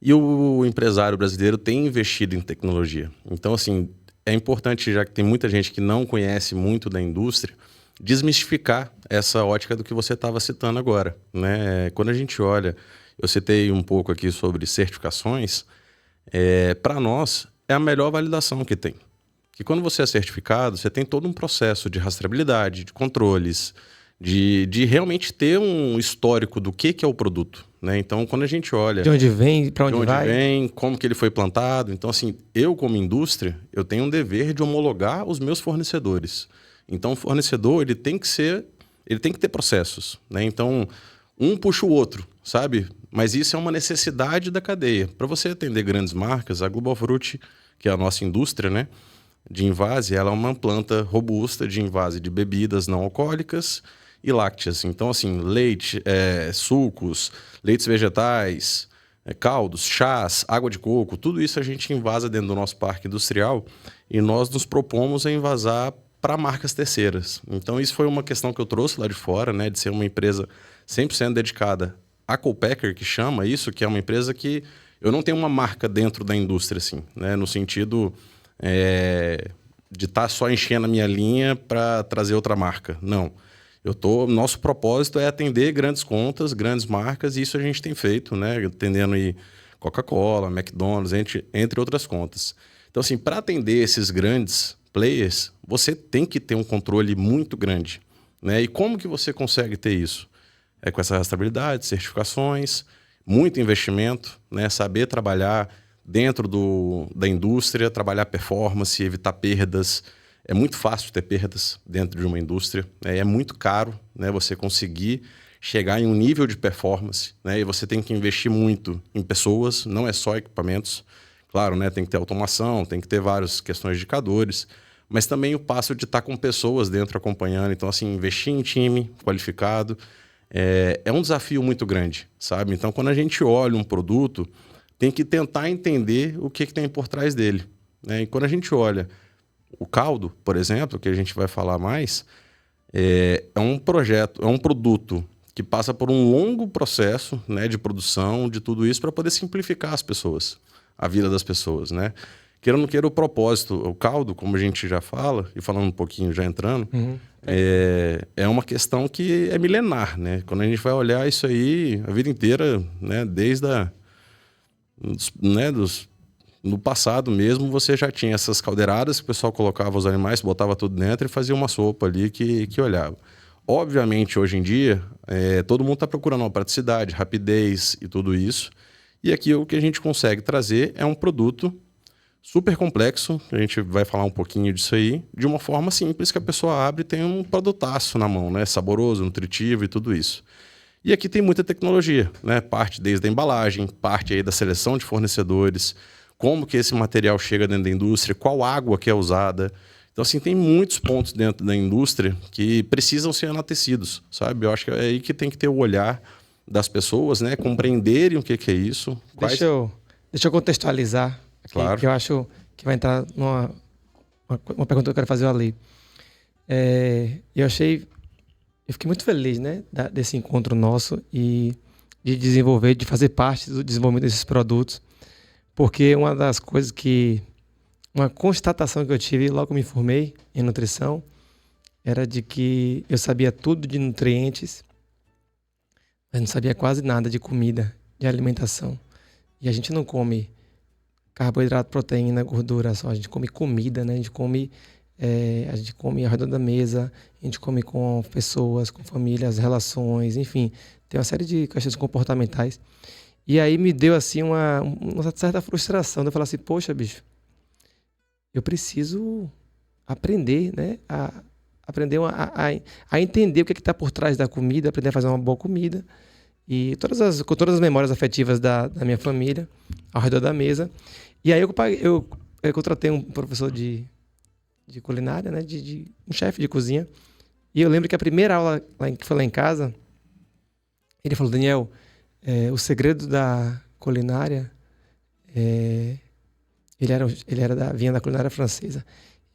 E o empresário brasileiro tem investido em tecnologia. Então, assim, é importante, já que tem muita gente que não conhece muito da indústria, desmistificar essa ótica do que você estava citando agora, né? Quando a gente olha, eu citei um pouco aqui sobre certificações, para nós é a melhor validação que tem. Que quando você é certificado, você tem todo um processo de rastreabilidade, de controles, de realmente ter um histórico do que é o produto, né? Então, quando a gente olha... De onde vem, para onde vai. De onde vem, como que ele foi plantado. Então, assim, eu como indústria, eu tenho um dever de homologar os meus fornecedores. Então, o fornecedor, ele tem que ter processos, né? Então, um puxa o outro, sabe? Mas isso é uma necessidade da cadeia. Para você atender grandes marcas, a Global Fruit, que é a nossa indústria, né, de invase, ela é uma planta robusta de invase de bebidas não alcoólicas e lácteas. Então, assim, leite, sucos, leites vegetais, caldos, chás, água de coco, tudo isso a gente invasa dentro do nosso parque industrial e nós nos propomos a invasar para marcas terceiras. Então, isso foi uma questão que eu trouxe lá de fora, né, de ser uma empresa 100% dedicada a co-packer, que chama isso, que é uma empresa que eu não tenho uma marca dentro da indústria, assim, né, no sentido de estar só enchendo a minha linha para trazer outra marca. Não. Nosso propósito é atender grandes contas, grandes marcas, e isso a gente tem feito, né, atendendo aí Coca-Cola, McDonald's, entre outras contas. Então, assim, para atender esses grandes players, você tem que ter um controle muito grande, né? E como que você consegue ter isso? É com essa rastreabilidade, certificações, muito investimento, né? Saber trabalhar dentro da indústria, trabalhar performance, evitar perdas. É muito fácil ter perdas dentro de uma indústria, né? É muito caro, né, você conseguir chegar em um nível de performance, né? E você tem que investir muito em pessoas, não é só equipamentos. Claro, né, tem que ter automação, tem que ter várias questões de indicadores, mas também o passo de estar com pessoas dentro acompanhando. Então, assim, investir em time qualificado é um desafio muito grande, sabe? Então, quando a gente olha um produto, tem que tentar entender o que tem por trás dele, né? E quando a gente olha o caldo, por exemplo, que a gente vai falar mais, é um projeto, é um produto que passa por um longo processo, né, de produção, de tudo isso, para poder simplificar as pessoas, a vida das pessoas, né? Queira ou não queira, o propósito, o caldo, como a gente já fala, e falando um pouquinho já entrando, é uma questão que é milenar, né? Quando a gente vai olhar isso aí, a vida inteira, né, desde no passado mesmo, você já tinha essas caldeiradas que o pessoal colocava os animais, botava tudo dentro e fazia uma sopa ali que olhava. Obviamente, hoje em dia, todo mundo está procurando uma praticidade, rapidez e tudo isso. E aqui o que a gente consegue trazer é um produto super complexo, a gente vai falar um pouquinho disso aí, de uma forma simples que a pessoa abre e tem um produtaço na mão, né? Saboroso, nutritivo e tudo isso. E aqui tem muita tecnologia, né? Parte desde a embalagem, parte aí da seleção de fornecedores, como que esse material chega dentro da indústria, qual água que é usada. Então, assim, tem muitos pontos dentro da indústria que precisam ser enaltecidos, sabe? Eu acho que é aí que tem que ter o olhar das pessoas, né? Compreenderem o que é isso. Deixa eu contextualizar, claro, que eu acho que vai entrar uma pergunta que eu quero fazer ali. Eu fiquei muito feliz, né, desse encontro nosso e de desenvolver, de fazer parte do desenvolvimento desses produtos, porque uma das coisas uma constatação que eu tive logo que eu me formei em nutrição era de que eu sabia tudo de nutrientes, mas não sabia quase nada de comida, de alimentação. E a gente não come carboidrato, proteína, gordura só, a gente come comida, né? A gente come ao redor da mesa, a gente come com pessoas, com famílias, relações, enfim, tem uma série de questões comportamentais. E aí me deu assim uma certa frustração de eu falar assim, poxa, bicho, eu preciso aprender, né? Aprender a entender o que está por trás da comida, aprender a fazer uma boa comida. E com todas as memórias afetivas da minha família ao redor da mesa. E aí eu contratei um professor de culinária, né? Um chefe de cozinha. E eu lembro que a primeira aula que foi lá em casa, ele falou, Daniel, o segredo da culinária, vinha da culinária francesa.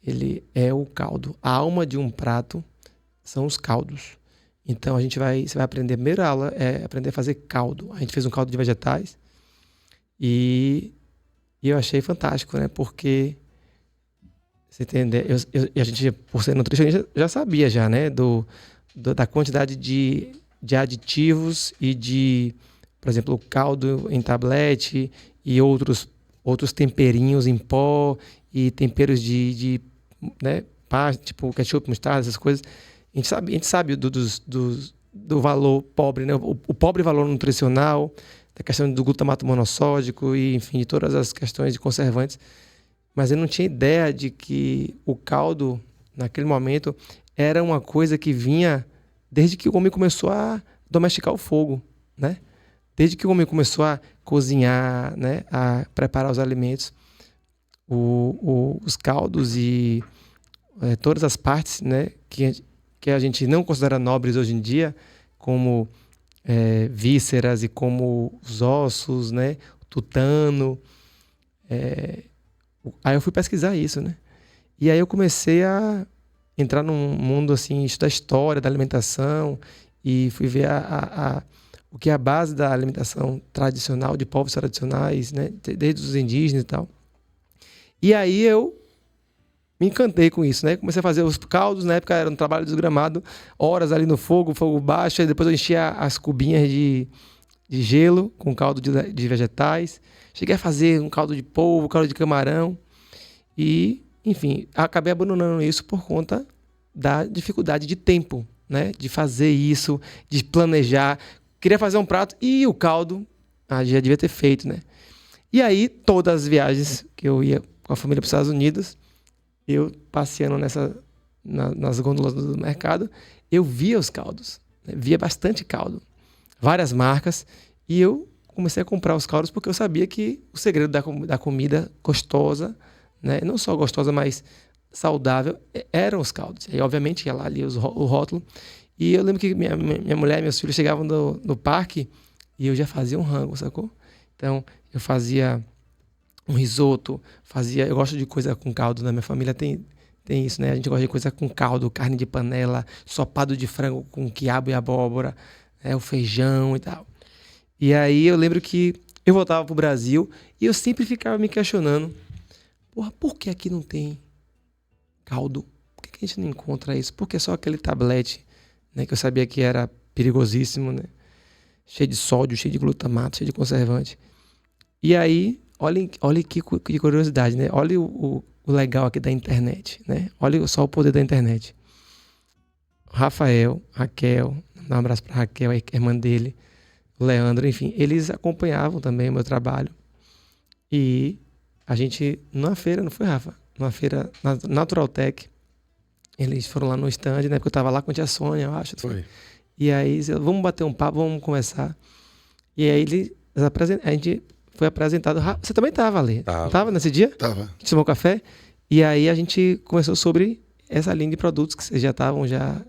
Ele é o caldo. A alma de um prato são os caldos. Então você vai aprender, a primeira aula é aprender a fazer caldo. A gente fez um caldo de vegetais e eu achei fantástico, né? Porque, você entende, a gente, por ser nutricionista, já sabia já, né? Da quantidade de aditivos e por exemplo, o caldo em tablete e outros temperinhos em pó e temperos né, tipo ketchup, mostarda, essas coisas. A gente sabe do valor pobre, né? O pobre valor nutricional, da questão do glutamato monossódico e, enfim, de todas as questões de conservantes. Mas eu não tinha ideia de que o caldo, naquele momento, era uma coisa que vinha desde que o homem começou a domesticar o fogo, né? Desde que o homem começou a cozinhar, né? A preparar os alimentos, os caldos e todas as partes, né? Que a gente não considera nobres hoje em dia, como vísceras e como os ossos, né? O tutano. Aí eu fui pesquisar isso, né? E aí eu comecei a entrar num mundo assim, estudar a história da alimentação e fui ver o que é a base da alimentação tradicional, de povos tradicionais, né? Desde os indígenas e tal. E aí eu me encantei com isso, né? Comecei a fazer os caldos, na época era um trabalho desgramado, horas ali no fogo baixo, aí depois eu enchia as cubinhas de gelo com caldo de vegetais. Cheguei a fazer um caldo de polvo, caldo de camarão. E, enfim, acabei abandonando isso por conta da dificuldade de tempo, né? De fazer isso, de planejar. Queria fazer um prato e o caldo, já devia ter feito, né? E aí, todas as viagens que eu ia com a família para os Estados Unidos, eu passeando nas gôndolas do mercado, eu via os caldos, né? Via bastante caldo, várias marcas, e eu comecei a comprar os caldos porque eu sabia que o segredo da comida gostosa, né? Não só gostosa, mas saudável, eram os caldos. E obviamente ia lá ali o rótulo, e eu lembro que minha mulher e meus filhos chegavam no parque e eu já fazia um rango, sacou? Então eu fazia um risoto, eu gosto de coisa com caldo, na minha família tem isso, né? A gente gosta de coisa com caldo, carne de panela, ensopado de frango com quiabo e abóbora, o feijão e tal. E aí eu lembro que eu voltava pro Brasil e eu sempre ficava me questionando, porra, por que aqui não tem caldo? Por que a gente não encontra isso? Por que só aquele tablete, né, que eu sabia que era perigosíssimo, né? Cheio de sódio, cheio de glutamato, cheio de conservante. E aí, olha que curiosidade, né? Olha o legal aqui da internet, né? Olha só o poder da internet. Raquel, dá um abraço para Raquel, a irmã dele, o Leandro, enfim, eles acompanhavam também o meu trabalho. E a gente, numa feira, não foi, Rafa? Numa feira na Naturaltech, eles foram lá no stand, né? Porque eu estava lá com a tia Sônia, eu acho. Foi. E aí, vamos bater um papo, vamos conversar. E aí, a gente foi apresentado. Você também estava ali? Estava nesse dia? Estava. A gente tomou café. E aí, a gente conversou sobre essa linha de produtos que vocês já estavam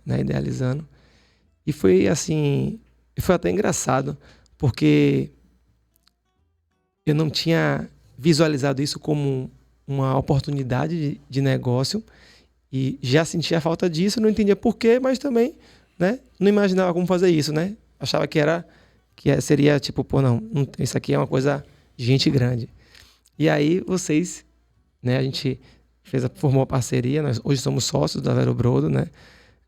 né, idealizando. E foi assim, foi até engraçado, porque eu não tinha visualizado isso como uma oportunidade de negócio e já sentia a falta disso, não entendia por quê, mas também, né, não imaginava como fazer isso, né? Achava que seria tipo, pô, não, isso aqui é uma coisa de gente grande. E aí vocês, né, a gente formou uma parceria, nós hoje somos sócios da Vero Brodo, né?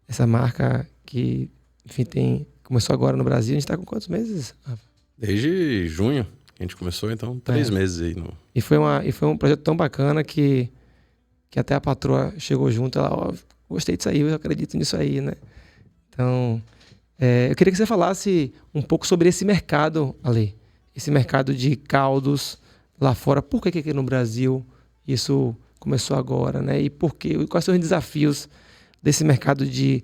Essa marca que, enfim, começou agora no Brasil. A gente está com quantos meses, Rafa? Desde junho que a gente começou, então 3 meses aí. E foi um projeto tão bacana que até a patroa chegou junto, ela, gostei disso aí, eu acredito nisso aí, né? Então, eu queria que você falasse um pouco sobre esse mercado, Ale, esse mercado de caldos lá fora. Por que aqui no Brasil isso começou agora, né? E por quê? Quais são os desafios desse mercado de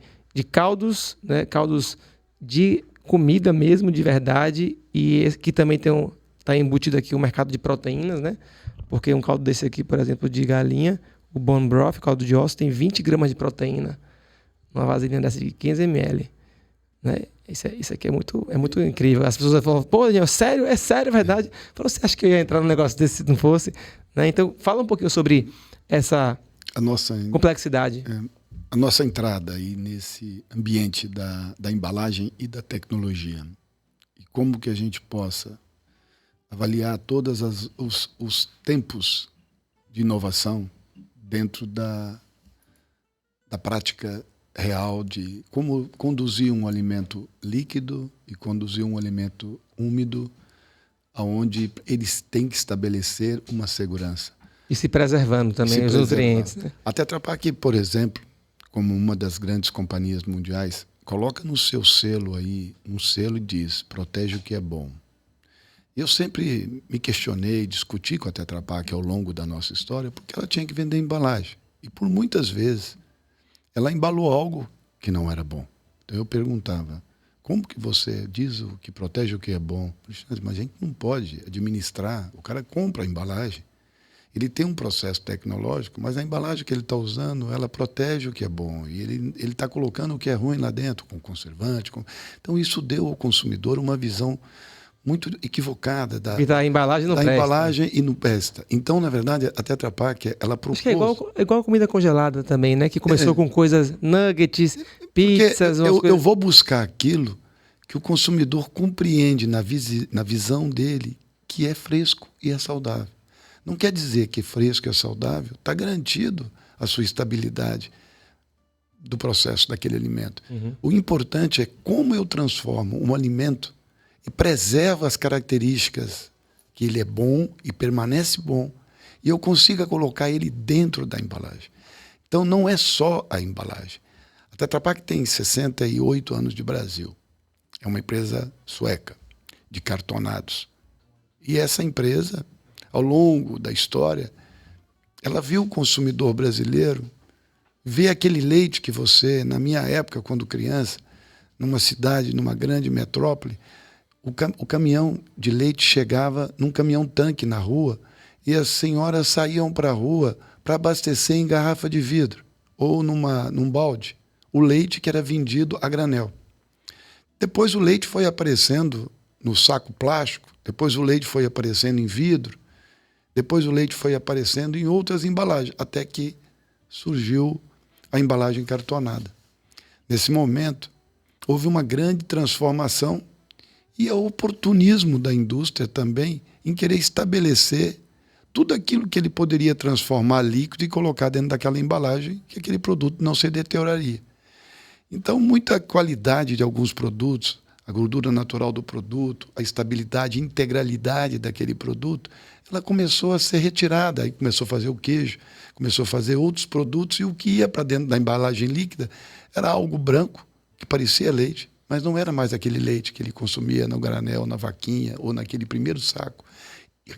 caldos, né? Caldos de comida mesmo, de verdade, e que também está embutido aqui o mercado de proteínas, né? Porque um caldo desse aqui, por exemplo, de galinha, o bone broth, caldo de osso, tem 20 gramas de proteína. Uma vasilhinha dessa de 15 ml. Né? Isso aqui é muito incrível. As pessoas falam, pô, Daniel, sério? É sério, é verdade? Falou, você acha que eu ia entrar num negócio desse se não fosse? Né? Então, fala um pouquinho sobre essa complexidade. A nossa entrada aí nesse ambiente da embalagem e da tecnologia. E como que a gente possa avaliar todos os tempos de inovação dentro da prática real de como conduzir um alimento líquido e conduzir um alimento úmido, aonde eles têm que estabelecer uma segurança. E se preservando também os nutrientes. Né? A Tetra Pak, por exemplo, como uma das grandes companhias mundiais, coloca no seu selo aí, um selo e diz, protege o que é bom. Eu sempre me questionei, discuti com a Tetra Pak ao longo da nossa história, porque ela tinha que vender embalagem. E por muitas vezes, ela embalou algo que não era bom. Então eu perguntava, como que você diz o que protege o que é bom? Mas a gente não pode administrar, o cara compra a embalagem, ele tem um processo tecnológico, mas a embalagem que ele está usando, ela protege o que é bom. E ele está colocando o que é ruim lá dentro, com conservante. Então isso deu ao consumidor uma visão muito equivocada da embalagem não presta. Embalagem e não presta. Então, na verdade, a Tetra Pak, ela propôs... Acho que é igual a comida congelada também, né? Que começou com coisas, nuggets, pizzas... Eu vou buscar aquilo que o consumidor compreende na visão dele, que é fresco e é saudável. Não quer dizer que fresco e é saudável, está garantido a sua estabilidade do processo daquele alimento. Uhum. O importante é como eu transformo um alimento e preservo as características que ele é bom e permanece bom e eu consiga colocar ele dentro da embalagem. Então não é só a embalagem. A Tetra Pak tem 68 anos de Brasil. É uma empresa sueca de cartonados. E essa empresa, ao longo da história, ela viu o consumidor brasileiro ver aquele leite que você, na minha época, quando criança, numa cidade, numa grande metrópole, o caminhão de leite chegava num caminhão-tanque na rua e as senhoras saíam para a rua para abastecer em garrafa de vidro ou num balde o leite que era vendido a granel. Depois o leite foi aparecendo no saco plástico, depois o leite foi aparecendo em vidro, depois o leite foi aparecendo em outras embalagens, até que surgiu a embalagem cartonada. Nesse momento, houve uma grande transformação e o oportunismo da indústria também em querer estabelecer tudo aquilo que ele poderia transformar líquido e colocar dentro daquela embalagem, que aquele produto não se deterioraria. Então, muita qualidade de alguns produtos, a gordura natural do produto, a estabilidade, a integralidade daquele produto, ela começou a ser retirada. Aí começou a fazer o queijo, começou a fazer outros produtos, e o que ia para dentro da embalagem líquida era algo branco, que parecia leite, mas não era mais aquele leite que ele consumia no granel, na vaquinha, ou naquele primeiro saco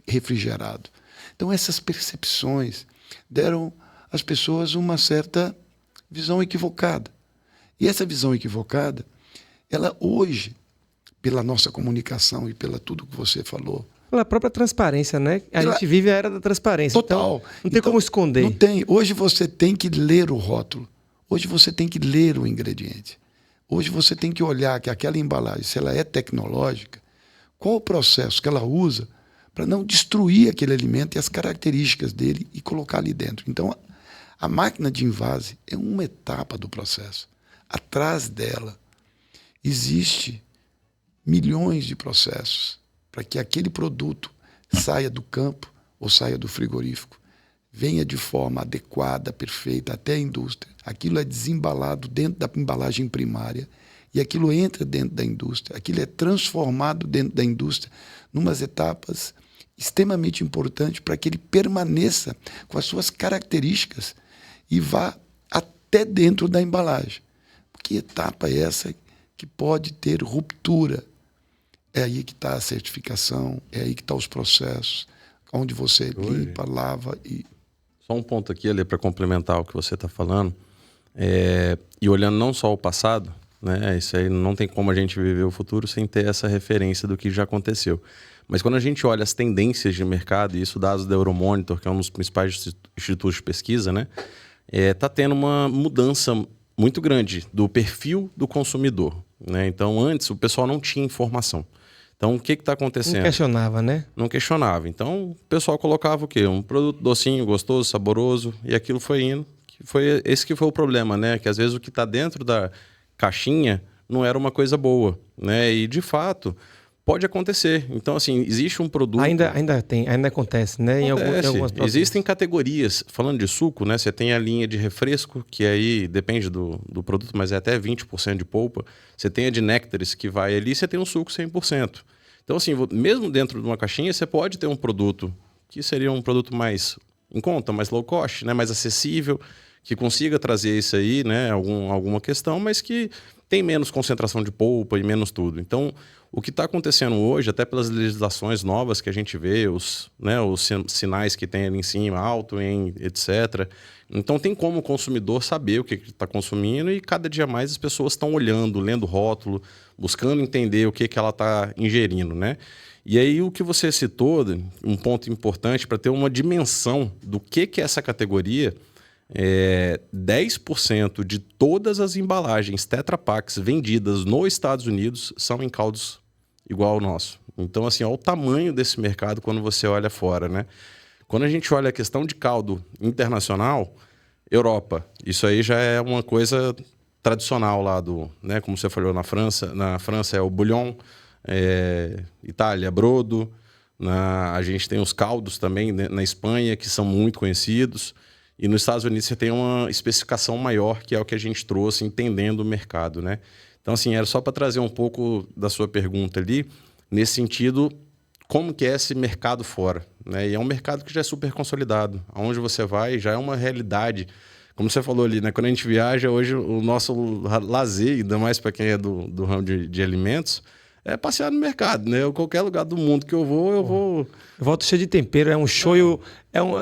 refrigerado. Então, essas percepções deram às pessoas uma certa visão equivocada. E essa visão equivocada, ela hoje, pela nossa comunicação e pela tudo que você falou... Pela própria transparência, né? A gente vive a era da transparência. Total. Então, não tem como esconder. Não tem. Hoje você tem que ler o rótulo. Hoje você tem que ler o ingrediente. Hoje você tem que olhar que aquela embalagem, se ela é tecnológica, qual o processo que ela usa para não destruir aquele alimento e as características dele e colocar ali dentro. Então, a máquina de envase é uma etapa do processo. Atrás dela existe milhões de processos para que aquele produto saia do campo ou saia do frigorífico, venha de forma adequada, perfeita, até a indústria. Aquilo é desembalado dentro da embalagem primária e aquilo entra dentro da indústria. Aquilo é transformado dentro da indústria numas etapas extremamente importantes para que ele permaneça com as suas características e vá até dentro da embalagem. Que etapa é essa que pode ter ruptura? É aí que está a certificação, é aí que estão os processos, onde você limpa, lava e... Só um ponto aqui, Ali, para complementar o que você está falando. E olhando não só o passado, né? Isso aí não tem como a gente viver o futuro sem ter essa referência do que já aconteceu. Mas quando a gente olha as tendências de mercado, e isso dados da Euromonitor, que é um dos principais institutos de pesquisa, né? Tá tendo uma mudança muito grande do perfil do consumidor, né? Então, antes o pessoal não tinha informação. Então, o que está acontecendo? Não questionava, né? Não questionava. Então, o pessoal colocava o quê? Um produto docinho, gostoso, saboroso, e aquilo foi indo. Esse que foi o problema, né? Que às vezes o que está dentro da caixinha não era uma coisa boa, né? E, de fato, pode acontecer. Então, assim, existe um produto... Ainda acontece, né? Acontece. Em algumas produtos. Existem categorias. Falando de suco, né? Você tem a linha de refresco, que aí depende do produto, mas é até 20% de polpa. Você tem a de néctares, que vai ali, você tem um suco 100%. Então, assim, mesmo dentro de uma caixinha, você pode ter um produto que seria um produto mais em conta, mais low cost, né? Mais acessível, que consiga trazer isso aí, né? Alguma questão, mas que tem menos concentração de polpa e menos tudo. Então, o que está acontecendo hoje, até pelas legislações novas que a gente vê, os sinais que tem ali em cima, alto, etc. Então, tem como o consumidor saber o que está consumindo e cada dia mais as pessoas estão olhando, lendo o rótulo, buscando entender o que ela está ingerindo, né? E aí, o que você citou, um ponto importante para ter uma dimensão do que é essa categoria, 10% de todas as embalagens Tetra Paks vendidas nos Estados Unidos são em caldos igual ao nosso. Então, assim, olha o tamanho desse mercado quando você olha fora, né? Quando a gente olha a questão de caldo internacional, Europa, isso aí já é uma coisa tradicional lá né? Como você falou, na França é o bouillon, Itália, brodo, a gente tem os caldos também na Espanha, que são muito conhecidos, e nos Estados Unidos você tem uma especificação maior, que é o que a gente trouxe, entendendo o mercado, né? Então, assim, era só para trazer um pouco da sua pergunta ali, nesse sentido, como que é esse mercado fora, né? E é um mercado que já é super consolidado. Aonde você vai já é uma realidade. Como você falou ali, né? Quando a gente viaja, hoje o nosso lazer, ainda mais para quem é do ramo de alimentos, é passear no mercado, né? Qualquer lugar do mundo que eu vou. Eu volto cheio de tempero, é um shoyu.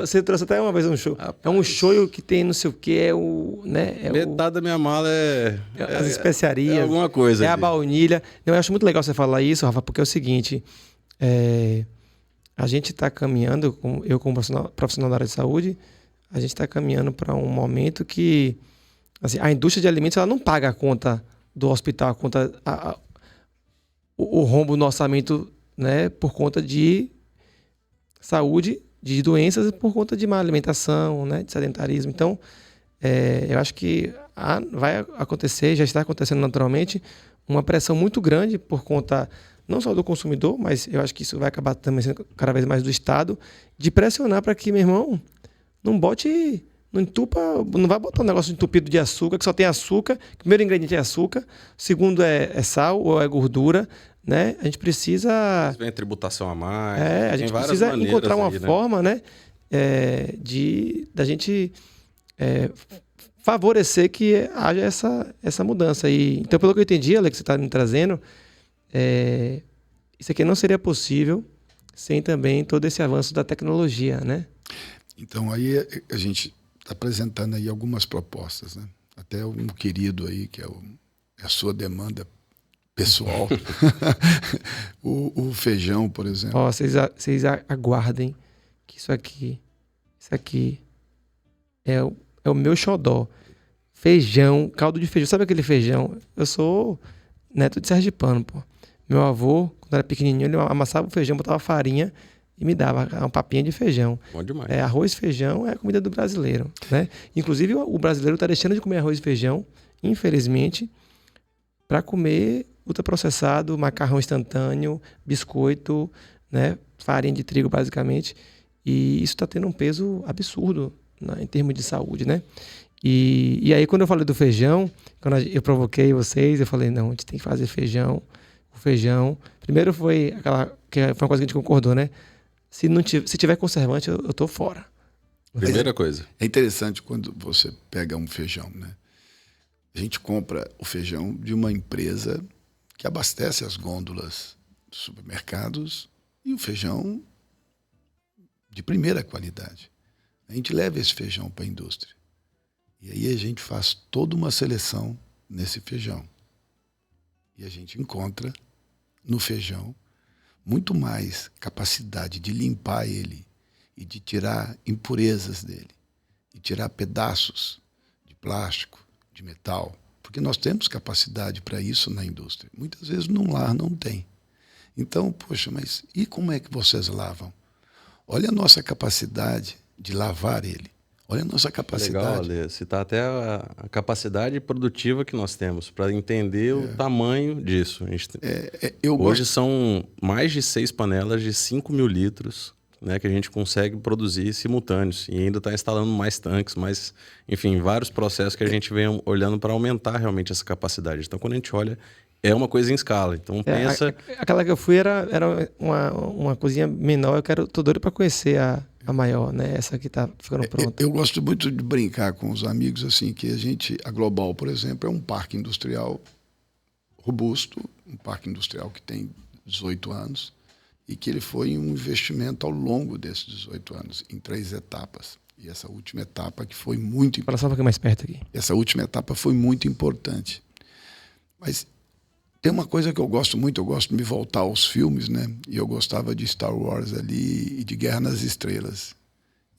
Você trouxe até uma vez um shoyu. É um shoyu que tem não sei o que, metade da minha mala as especiarias. É alguma coisa. É a baunilha. Eu acho muito legal você falar isso, Rafa, porque é o seguinte: a gente está caminhando, eu como profissional da área de saúde, a gente está caminhando para um momento que assim, a indústria de alimentos ela não paga a conta do hospital, a conta. O rombo no orçamento, né, por conta de saúde, de doenças, por conta de má alimentação, né, de sedentarismo. Então, eu acho que vai acontecer, já está acontecendo naturalmente, uma pressão muito grande por conta não só do consumidor, mas eu acho que isso vai acabar também sendo cada vez mais do Estado, de pressionar para que, meu irmão, não bote... Não entupa, não vai botar um negócio entupido de açúcar, que só tem açúcar. O primeiro ingrediente é açúcar, o segundo é sal ou é gordura, né? A gente precisa... Vem a tributação a mais. A gente precisa encontrar uma forma, né? Da gente favorecer que haja essa mudança. Então, pelo que eu entendi, Alex, que você está me trazendo, isso aqui não seria possível sem também todo esse avanço da tecnologia, né? Então, aí a gente está apresentando aí algumas propostas, né? Até um querido aí, que é a sua demanda pessoal. o feijão, por exemplo. Vocês aguardem que isso aqui é o meu xodó. Feijão, caldo de feijão. Sabe aquele feijão? Eu sou neto de sergipano, pô. Meu avô, quando era pequenininho, ele amassava o feijão, botava farinha e me dava uma papinha de feijão. Bom demais. Arroz e feijão é a comida do brasileiro, né? Inclusive, o brasileiro está deixando de comer arroz e feijão, infelizmente, para comer ultraprocessado, macarrão instantâneo, biscoito, né? Farinha de trigo, basicamente. E isso está tendo um peso absurdo, né, em termos de saúde, né? E aí, quando eu falei do feijão, quando eu provoquei vocês, eu falei, não, a gente tem que fazer feijão. O feijão... Primeiro foi foi uma coisa que a gente concordou, né? Se tiver conservante, eu tô fora. Primeira coisa. É interessante quando você pega um feijão, né? A gente compra o feijão de uma empresa que abastece as gôndolas dos supermercados e o feijão de primeira qualidade. A gente leva esse feijão para a indústria. E aí a gente faz toda uma seleção nesse feijão. E a gente encontra no feijão muito mais capacidade de limpar ele e de tirar impurezas dele, e tirar pedaços de plástico, de metal, porque nós temos capacidade para isso na indústria. Muitas vezes no lar não tem. Então, poxa, mas e como é que vocês lavam? Olha a nossa capacidade de lavar ele. Olha a nossa capacidade. Legal, Ale, citar até a capacidade produtiva que nós temos para entender o tamanho disso. Hoje são mais de 6 panelas de 5.000 litros, né, que a gente consegue produzir simultâneos e ainda está instalando mais tanques, enfim, vários processos que a gente vem olhando para aumentar realmente essa capacidade. Então, quando a gente olha, é uma coisa em escala. Então, pensa... Aquela que eu fui era uma cozinha menor, tô doido para conhecer a maior, né? Essa que tá ficando pronta. Eu gosto muito de brincar com os amigos, assim, que a Global, por exemplo, é um parque industrial robusto, um parque industrial que tem 18 anos e que ele foi um investimento ao longo desses 18 anos, em 3 etapas. E essa última etapa que foi muito importante. Fala só um pouquinho mais perto aqui. Essa última etapa foi muito importante. Mas tem uma coisa que eu gosto muito, eu gosto de me voltar aos filmes, né? E eu gostava de Star Wars ali e de Guerra nas Estrelas.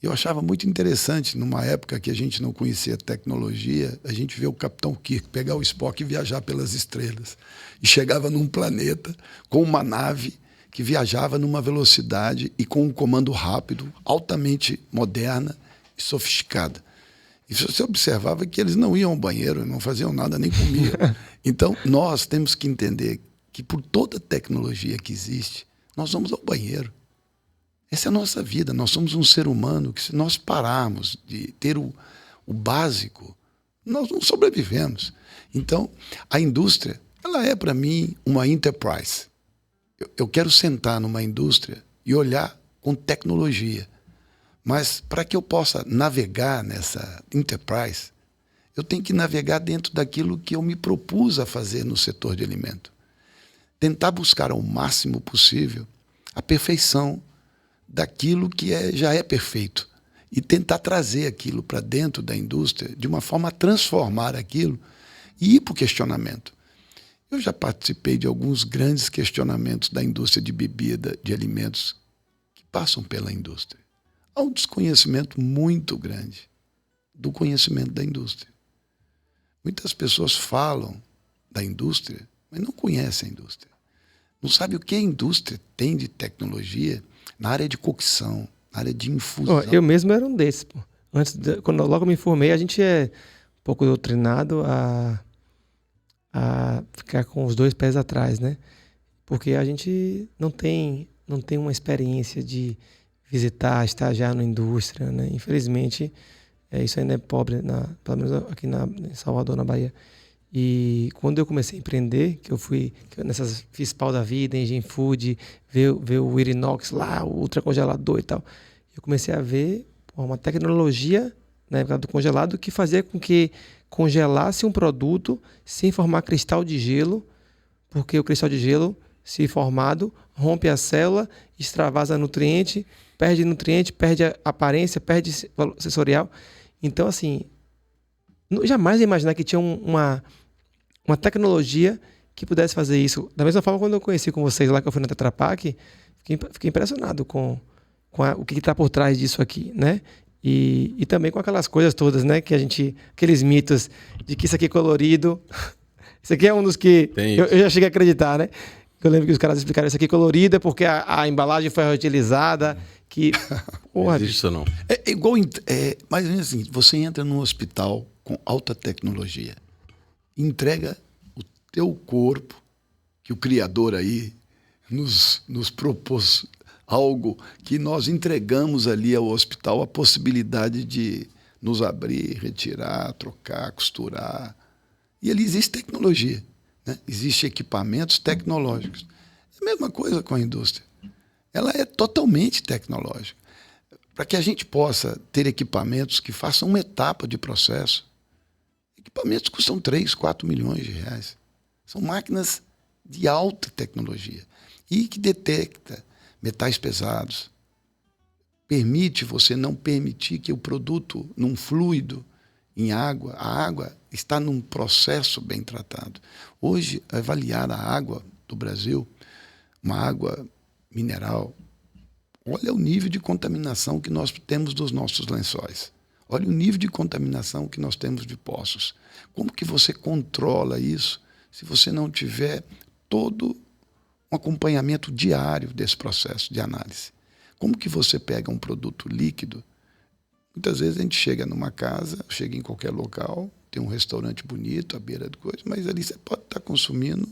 Eu achava muito interessante, numa época que a gente não conhecia tecnologia, a gente vê o Capitão Kirk pegar o Spock e viajar pelas estrelas. E chegava num planeta com uma nave que viajava numa velocidade e com um comando rápido, altamente moderna e sofisticada. E você observava que eles não iam ao banheiro, não faziam nada, nem comiam. Então, nós temos que entender que por toda tecnologia que existe, nós vamos ao banheiro. Essa é a nossa vida. Nós somos um ser humano que, se nós pararmos de ter o básico, nós não sobrevivemos. Então, a indústria, ela é, para mim, uma enterprise. Eu quero sentar numa indústria e olhar com tecnologia. Mas para que eu possa navegar nessa enterprise, eu tenho que navegar dentro daquilo que eu me propus a fazer no setor de alimento. Tentar buscar ao máximo possível a perfeição daquilo que já é perfeito e tentar trazer aquilo para dentro da indústria de uma forma a transformar aquilo e ir para o questionamento. Eu já participei de alguns grandes questionamentos da indústria de bebida, de alimentos, que passam pela indústria. Há um desconhecimento muito grande do conhecimento da indústria. Muitas pessoas falam da indústria, mas não conhecem a indústria. Não sabem o que a indústria tem de tecnologia na área de cocção, na área de infusão. Eu mesmo era um desses. Pô. Quando logo me formei, a gente é um pouco doutrinado a ficar com os 2 pés atrás, né? Porque a gente não tem uma experiência de visitar, estagiar na indústria, né? Infelizmente, isso ainda é pobre, pelo menos aqui em Salvador, na Bahia. E quando eu comecei a empreender, fiz pau da vida, Engine Food, ver o Irinox lá, o ultracongelador e tal, eu comecei a ver uma tecnologia na época do congelado que fazia com que congelasse um produto sem formar cristal de gelo, porque o cristal de gelo, se formado, rompe a célula, extravasa nutriente, perde a aparência, perde valor sensorial. Então, assim, jamais ia imaginar que tinha uma tecnologia que pudesse fazer isso. Da mesma forma, quando eu conheci com vocês lá, que eu fui na Tetra Pak, fiquei impressionado com o que está por trás disso aqui, né? E também com aquelas coisas todas, né? Aqueles mitos de que isso aqui é colorido. Isso aqui é um dos que eu já cheguei a acreditar, né? Eu lembro que os caras explicaram isso aqui colorida porque a embalagem foi reutilizada. Não existe isso não. É igual, mas assim, você entra num hospital com alta tecnologia, entrega o teu corpo, que o Criador aí nos propôs algo que nós entregamos ali ao hospital, a possibilidade de nos abrir, retirar, trocar, costurar. E ali existe tecnologia, né? Existem equipamentos tecnológicos. É a mesma coisa com a indústria. Ela é totalmente tecnológica. Para que a gente possa ter equipamentos que façam uma etapa de processo, equipamentos que custam 3, 4 milhões de reais. São máquinas de alta tecnologia e que detecta metais pesados. Permite você não permitir que o produto, num fluido, em água, a água está num processo bem tratado. Hoje, avaliar a água do Brasil, uma água mineral, olha o nível de contaminação que nós temos dos nossos lençóis. Olha o nível de contaminação que nós temos de poços. Como que você controla isso se você não tiver todo um acompanhamento diário desse processo de análise? Como que você pega um produto líquido? Muitas vezes a gente chega numa casa, chega em qualquer local, tem um restaurante bonito, à beira de coisa, mas ali você pode estar consumindo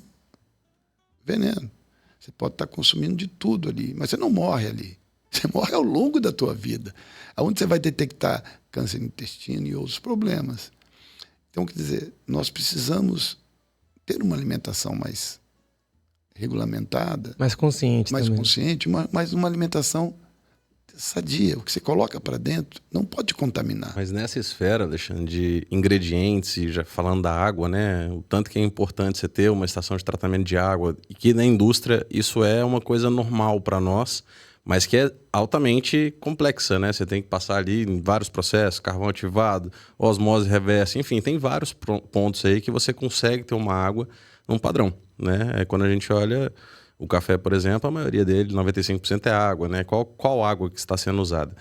veneno. Você pode estar consumindo de tudo ali, mas você não morre ali. Você morre ao longo da tua vida, onde você vai detectar câncer no intestino e outros problemas. Então, quer dizer, nós precisamos ter uma alimentação mais regulamentada, mais consciente, mas uma alimentação sadia. O que você coloca para dentro não pode contaminar. Mas nessa esfera, Alexandre, de ingredientes, e já falando da água, né? O tanto que é importante você ter uma estação de tratamento de água, e que na indústria isso é uma coisa normal para nós, mas que é altamente complexa, né? Você tem que passar ali em vários processos, carvão ativado, osmose reversa, enfim, tem vários pontos aí que você consegue ter uma água num padrão, né? Quando a gente olha o café, por exemplo, a maioria dele, 95% é água, né? Qual água que está sendo usada?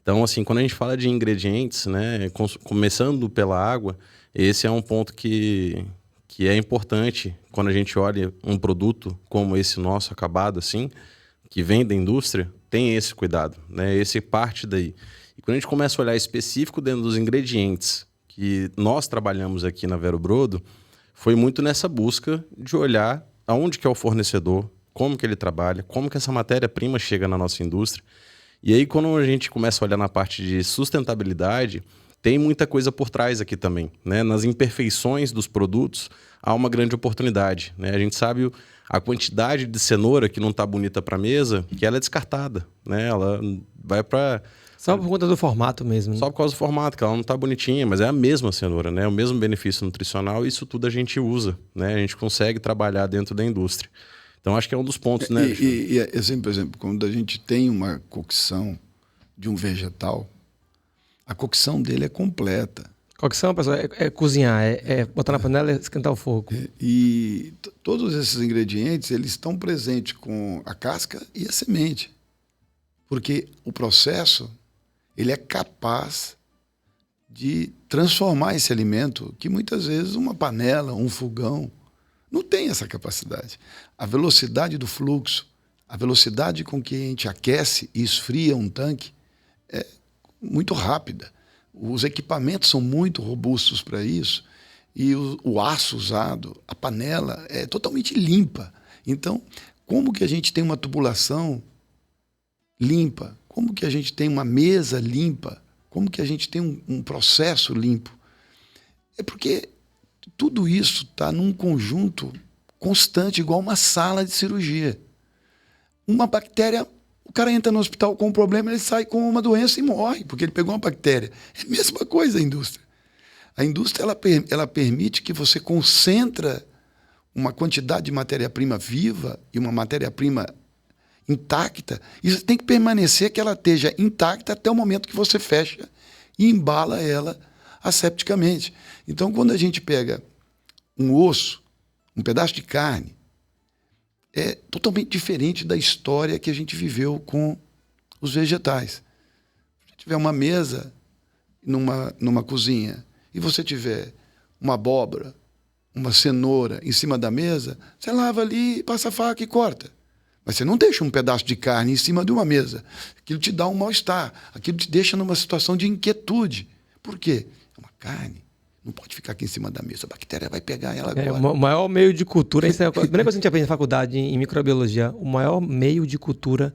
Então, assim, quando a gente fala de ingredientes, né, começando pela água, esse é um ponto que é importante quando a gente olha um produto como esse nosso acabado, assim, que vem da indústria, tem esse cuidado, né? Esse parte daí. E quando a gente começa a olhar específico dentro dos ingredientes que nós trabalhamos aqui na Vero Brodo, foi muito nessa busca de olhar aonde que é o fornecedor, como que ele trabalha, como que essa matéria-prima chega na nossa indústria. E aí, quando a gente começa a olhar na parte de sustentabilidade, tem muita coisa por trás aqui também, né? Nas imperfeições dos produtos há uma grande oportunidade, né? A gente sabe a quantidade de cenoura que não está bonita para a mesa, que ela é descartada, né? Ela vai para... Só por conta do formato mesmo. Né? Só por causa do formato, que ela não está bonitinha, mas é a mesma cenoura, né? O mesmo benefício nutricional, e isso tudo a gente usa, né? A gente consegue trabalhar dentro da indústria. Então, acho que é um dos pontos, né? Assim, por exemplo, quando a gente tem uma cocção de um vegetal, a cocção dele é completa. Cocção, pessoal, é cozinhar, é botar na panela e esquentar o fogo. E todos esses ingredientes, eles estão presentes com a casca e a semente. Porque o processo, ele é capaz de transformar esse alimento, que muitas vezes uma panela, um fogão, não tem essa capacidade. A velocidade do fluxo, a velocidade com que a gente aquece e esfria um tanque é muito rápida. Os equipamentos são muito robustos para isso, e o aço usado, a panela, é totalmente limpa. Então, como que a gente tem uma tubulação limpa? Como que a gente tem uma mesa limpa? Como que a gente tem um processo limpo? É porque tudo isso está num conjunto constante, igual uma sala de cirurgia. Uma bactéria... O cara entra no hospital com um problema, ele sai com uma doença e morre, porque ele pegou uma bactéria. É a mesma coisa a indústria. A indústria ela permite que você concentre uma quantidade de matéria-prima viva e uma matéria-prima intacta, e você tem que permanecer que ela esteja intacta até o momento que você fecha e embala ela asepticamente. Então, quando a gente pega um osso, um pedaço de carne, é totalmente diferente da história que a gente viveu com os vegetais. Se tiver uma mesa numa cozinha e você tiver uma abóbora, uma cenoura em cima da mesa, você lava ali, passa a faca e corta. Mas você não deixa um pedaço de carne em cima de uma mesa. Aquilo te dá um mal-estar, aquilo te deixa numa situação de inquietude. Por quê? É uma carne. Não pode ficar aqui em cima da mesa. A bactéria vai pegar ela agora. O maior meio de cultura... Isso é a primeira coisa que a gente aprende na faculdade em microbiologia. O maior meio de cultura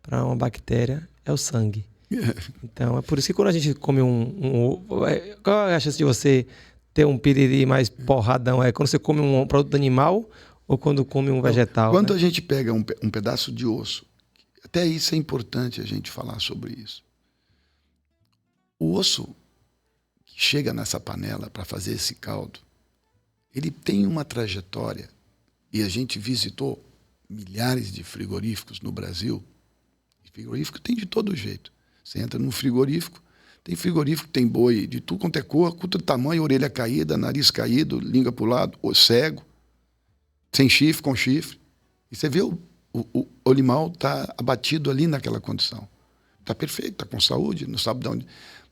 para uma bactéria é o sangue. Então, é por isso que quando a gente come qual é a chance de você ter um piriri mais porradão? É quando você come um produto animal ou quando come um vegetal? Quando a gente pega um pedaço de osso, até isso é importante a gente falar sobre isso. O osso que chega nessa panela para fazer esse caldo, ele tem uma trajetória, e a gente visitou milhares de frigoríficos no Brasil. E frigorífico tem de todo jeito. Você entra num frigorífico, tem frigorífico que tem boi de tudo quanto é cor, todo tamanho, orelha caída, nariz caído, língua para o lado, cego, sem chifre, com chifre. E você vê o animal está abatido ali naquela condição. Está perfeito, está com saúde, não sabe de onde...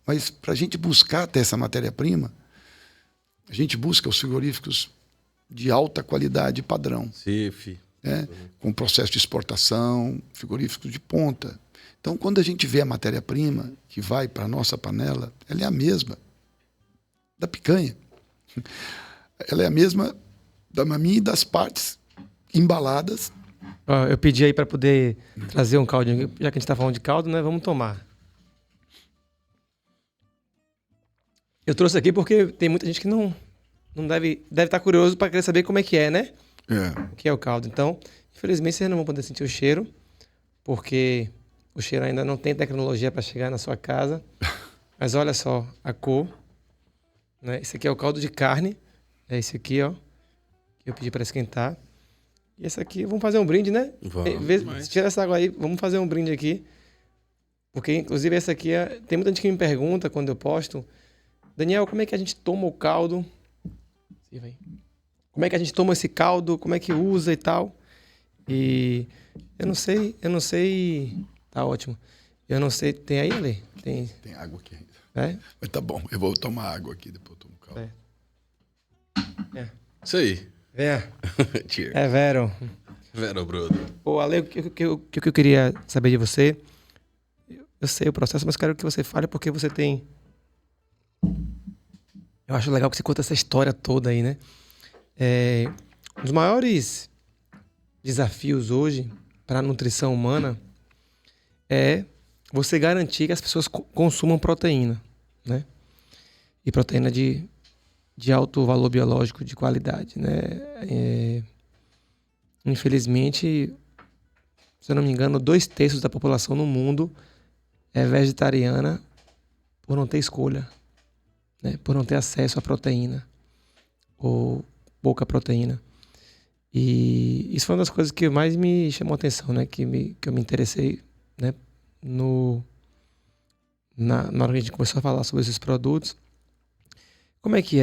Mas para a gente buscar até essa matéria-prima, a gente busca os frigoríficos de alta qualidade e padrão. CIF. Né? Com processo de exportação, frigoríficos de ponta. Então, quando a gente vê a matéria-prima que vai para a nossa panela, ela é a mesma da picanha. Ela é a mesma da maminha e das partes embaladas. Eu pedi aí para poder trazer um caldinho. Já que a gente está falando de caldo, né? Vamos tomar. Eu trouxe aqui porque tem muita gente que não deve estar curioso para querer saber como é que é, né? O que é o caldo. Então, infelizmente, vocês não vão poder sentir o cheiro, porque o cheiro ainda não tem tecnologia para chegar na sua casa. Mas olha só a cor. Né? Esse aqui é o caldo de carne. É esse aqui, ó. Que eu pedi para esquentar. E esse aqui, vamos fazer um brinde, né? Vamos. Tira essa água aí, vamos fazer um brinde aqui. Porque, inclusive, essa aqui tem muita gente que me pergunta quando eu posto: Daniel, como é que a gente toma o caldo? Como é que a gente toma esse caldo? Como é que usa e tal? E eu não sei. Tá ótimo. Eu não sei. Tem aí, Ale? Tem água aqui ainda. É? Mas tá bom, eu vou tomar água aqui, depois eu tomo caldo. Isso aí. Cheers. É Vero. Vero, brother. Pô, Ale, o que eu queria saber de você? Eu sei o processo, mas quero que você fale porque você tem... Eu acho legal que você conta essa história toda aí, né? Um dos maiores desafios hoje para a nutrição humana é você garantir que as pessoas consumam proteína, né? e proteína de alto valor biológico, de qualidade, né? Infelizmente, se eu não me engano, 2/3 da população no mundo é vegetariana por não ter escolha, né? Por não ter acesso à proteína ou pouca proteína. E isso foi uma das coisas que mais me chamou a atenção, né? Que eu me interessei, né? Na hora que a gente começou a falar sobre esses produtos. Como é que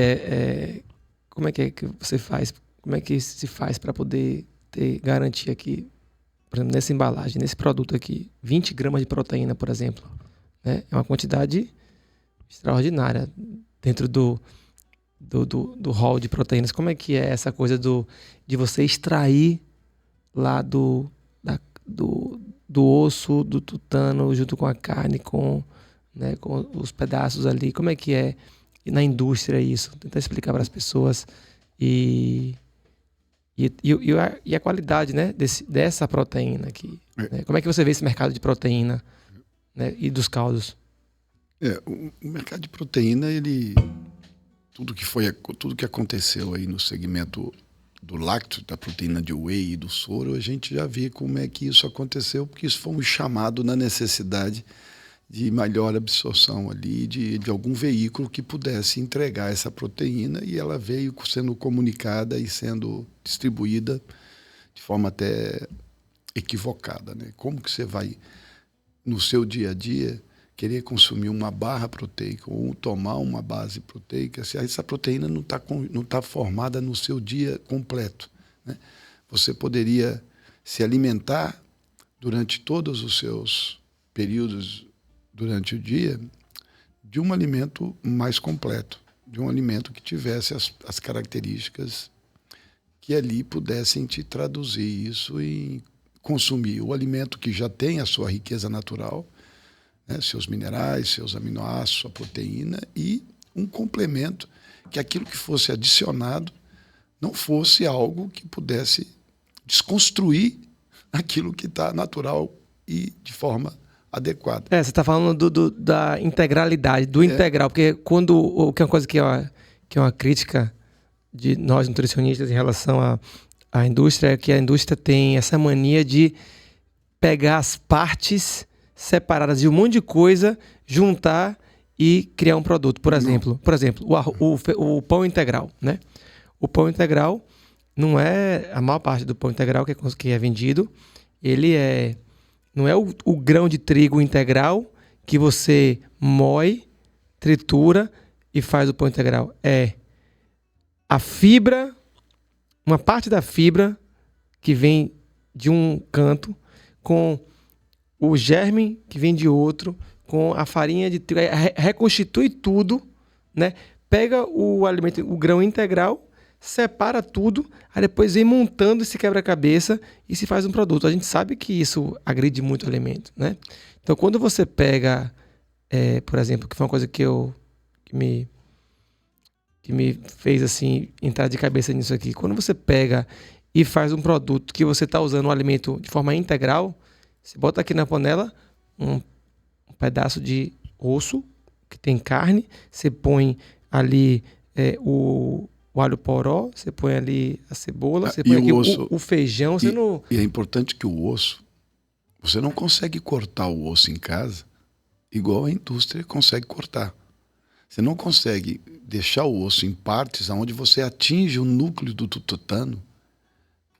que você faz? Como é que se faz para poder ter garantia que, por exemplo, nessa embalagem, nesse produto aqui, 20 gramas de proteína, por exemplo, né? É uma quantidade extraordinária dentro do hall de proteínas. Como é que é essa coisa de você extrair lá do osso, do tutano, junto com a carne, né, com os pedaços ali? Como é que é na indústria isso? Tentar explicar para as pessoas e a qualidade, né, dessa proteína aqui. Né? Como é que você vê esse mercado de proteína, né, e dos caldos? O mercado de proteína, tudo que aconteceu aí no segmento do lácteo, da proteína de whey e do soro, a gente já vê como é que isso aconteceu, porque isso foi um chamado na necessidade de maior absorção ali, de algum veículo que pudesse entregar essa proteína, e ela veio sendo comunicada e sendo distribuída de forma até equivocada, né? Como que você vai, no seu dia a dia, querer consumir uma barra proteica ou tomar uma base proteica se essa proteína não tá formada no seu dia completo, né? Você poderia se alimentar durante todos os seus períodos durante o dia de um alimento mais completo, de um alimento que tivesse as características que ali pudessem te traduzir isso em consumir o alimento que já tem a sua riqueza natural, né, seus minerais, seus aminoácidos, sua proteína, e um complemento, que aquilo que fosse adicionado não fosse algo que pudesse desconstruir aquilo que está natural e de forma adequada. Você está falando da integralidade, do integral, porque o que é uma coisa que é uma crítica de nós nutricionistas em relação à indústria, é que a indústria tem essa mania de pegar as partes separadas de um monte de coisa, juntar e criar um produto. Por exemplo, o pão integral, né? O pão integral não é a maior parte do pão integral que é vendido. Não é o grão de trigo integral que você moe, tritura e faz o pão integral. É a fibra, uma parte da fibra que vem de um canto, com o germe que vem de outro, com a farinha de trigo, reconstitui tudo, né? Pega o alimento, o grão integral, separa tudo, aí depois vem montando esse quebra-cabeça e se faz um produto. A gente sabe que isso agride muito o alimento, né? Então, quando você pega, por exemplo, que foi uma coisa que me fez assim entrar de cabeça nisso aqui, quando você pega e faz um produto que você está usando o alimento de forma integral, você bota aqui na panela um pedaço de osso que tem carne, você põe ali o alho poró, você põe ali a cebola, você põe aqui o feijão. E é importante que o osso, você não consegue cortar o osso em casa igual a indústria consegue cortar. Você não consegue deixar o osso em partes onde você atinge o núcleo do tutano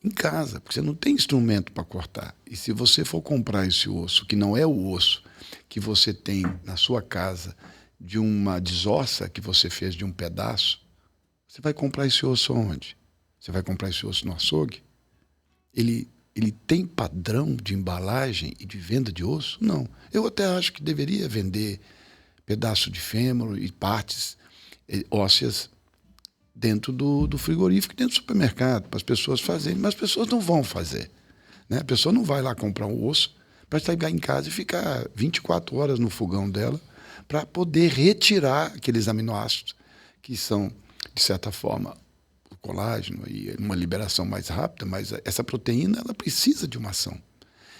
em casa, porque você não tem instrumento para cortar. E se você for comprar esse osso, que não é o osso que você tem na sua casa de uma desossa que você fez de um pedaço, você vai comprar esse osso onde? Você vai comprar esse osso no açougue? Ele tem padrão de embalagem e de venda de osso? Não. Eu até acho que deveria vender pedaço de fêmur e partes ósseas dentro do frigorífico, dentro do supermercado, para as pessoas fazerem. Mas as pessoas não vão fazer, né? A pessoa não vai lá comprar um osso para chegar em casa e ficar 24 horas no fogão dela para poder retirar aqueles aminoácidos que são, de certa forma, o colágeno e uma liberação mais rápida, mas essa proteína ela precisa de uma ação.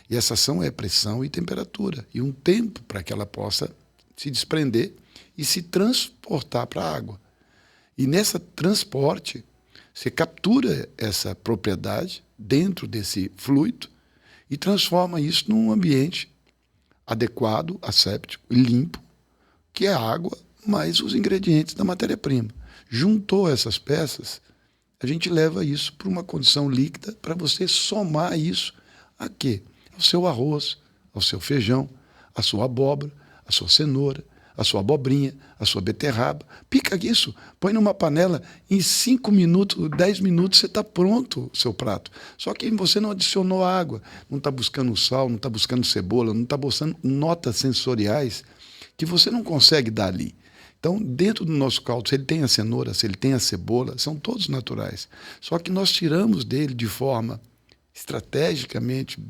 E essa ação é pressão e temperatura, e um tempo para que ela possa se desprender e se transportar para a água. E nessa transporte, você captura essa propriedade dentro desse fluido e transforma isso num ambiente adequado, asséptico e limpo, que é a água mais os ingredientes da matéria-prima. Juntou essas peças, a gente leva isso para uma condição líquida para você somar isso a quê? Ao seu arroz, ao seu feijão, à sua abóbora, à sua cenoura, à sua abobrinha, à sua beterraba. Pica isso, põe numa panela, em 5 minutos, 10 minutos, você está pronto o seu prato. Só que você não adicionou água, não está buscando sal, não está buscando cebola, não está buscando notas sensoriais que você não consegue dar ali. Então, dentro do nosso caldo, se ele tem a cenoura, se ele tem a cebola, são todos naturais. Só que nós tiramos dele de forma estrategicamente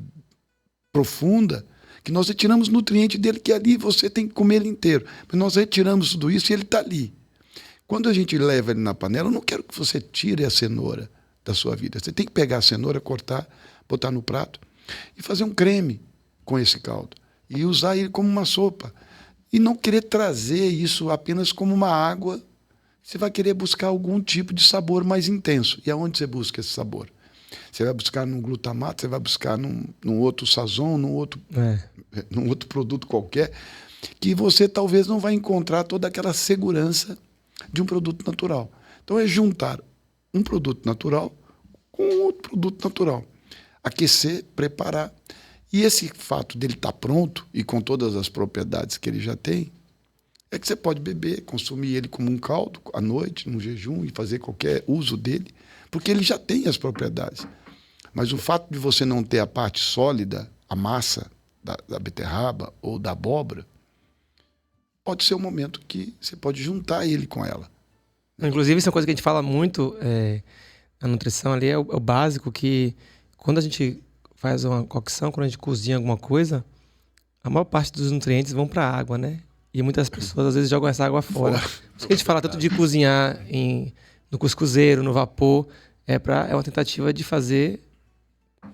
profunda, que nós retiramos nutriente dele, que ali você tem que comer ele inteiro. Mas nós retiramos tudo isso e ele está ali. Quando a gente leva ele na panela, eu não quero que você tire a cenoura da sua vida. Você tem que pegar a cenoura, cortar, botar no prato e fazer um creme com esse caldo. E usar ele como uma sopa. E não querer trazer isso apenas como uma água. Você vai querer buscar algum tipo de sabor mais intenso. E aonde você busca esse sabor? Você vai buscar num glutamato, você vai buscar num outro sazon, num outro produto qualquer, que você talvez não vai encontrar toda aquela segurança de um produto natural. Então é juntar um produto natural com outro produto natural. Aquecer, preparar. E esse fato dele estar pronto e com todas as propriedades que ele já tem, é que você pode beber, consumir ele como um caldo à noite, num jejum, e fazer qualquer uso dele, porque ele já tem as propriedades. Mas o fato de você não ter a parte sólida, a massa da beterraba ou da abóbora, pode ser um momento que você pode juntar ele com ela. Inclusive, isso é uma coisa que a gente fala muito na nutrição ali, é o básico, que quando a gente faz uma cocção, quando a gente cozinha alguma coisa, a maior parte dos nutrientes vão para a água, né? E muitas pessoas às vezes jogam essa água fora. Por isso que a gente fala tanto de cozinhar no cuscuzeiro, no vapor, é uma tentativa de fazer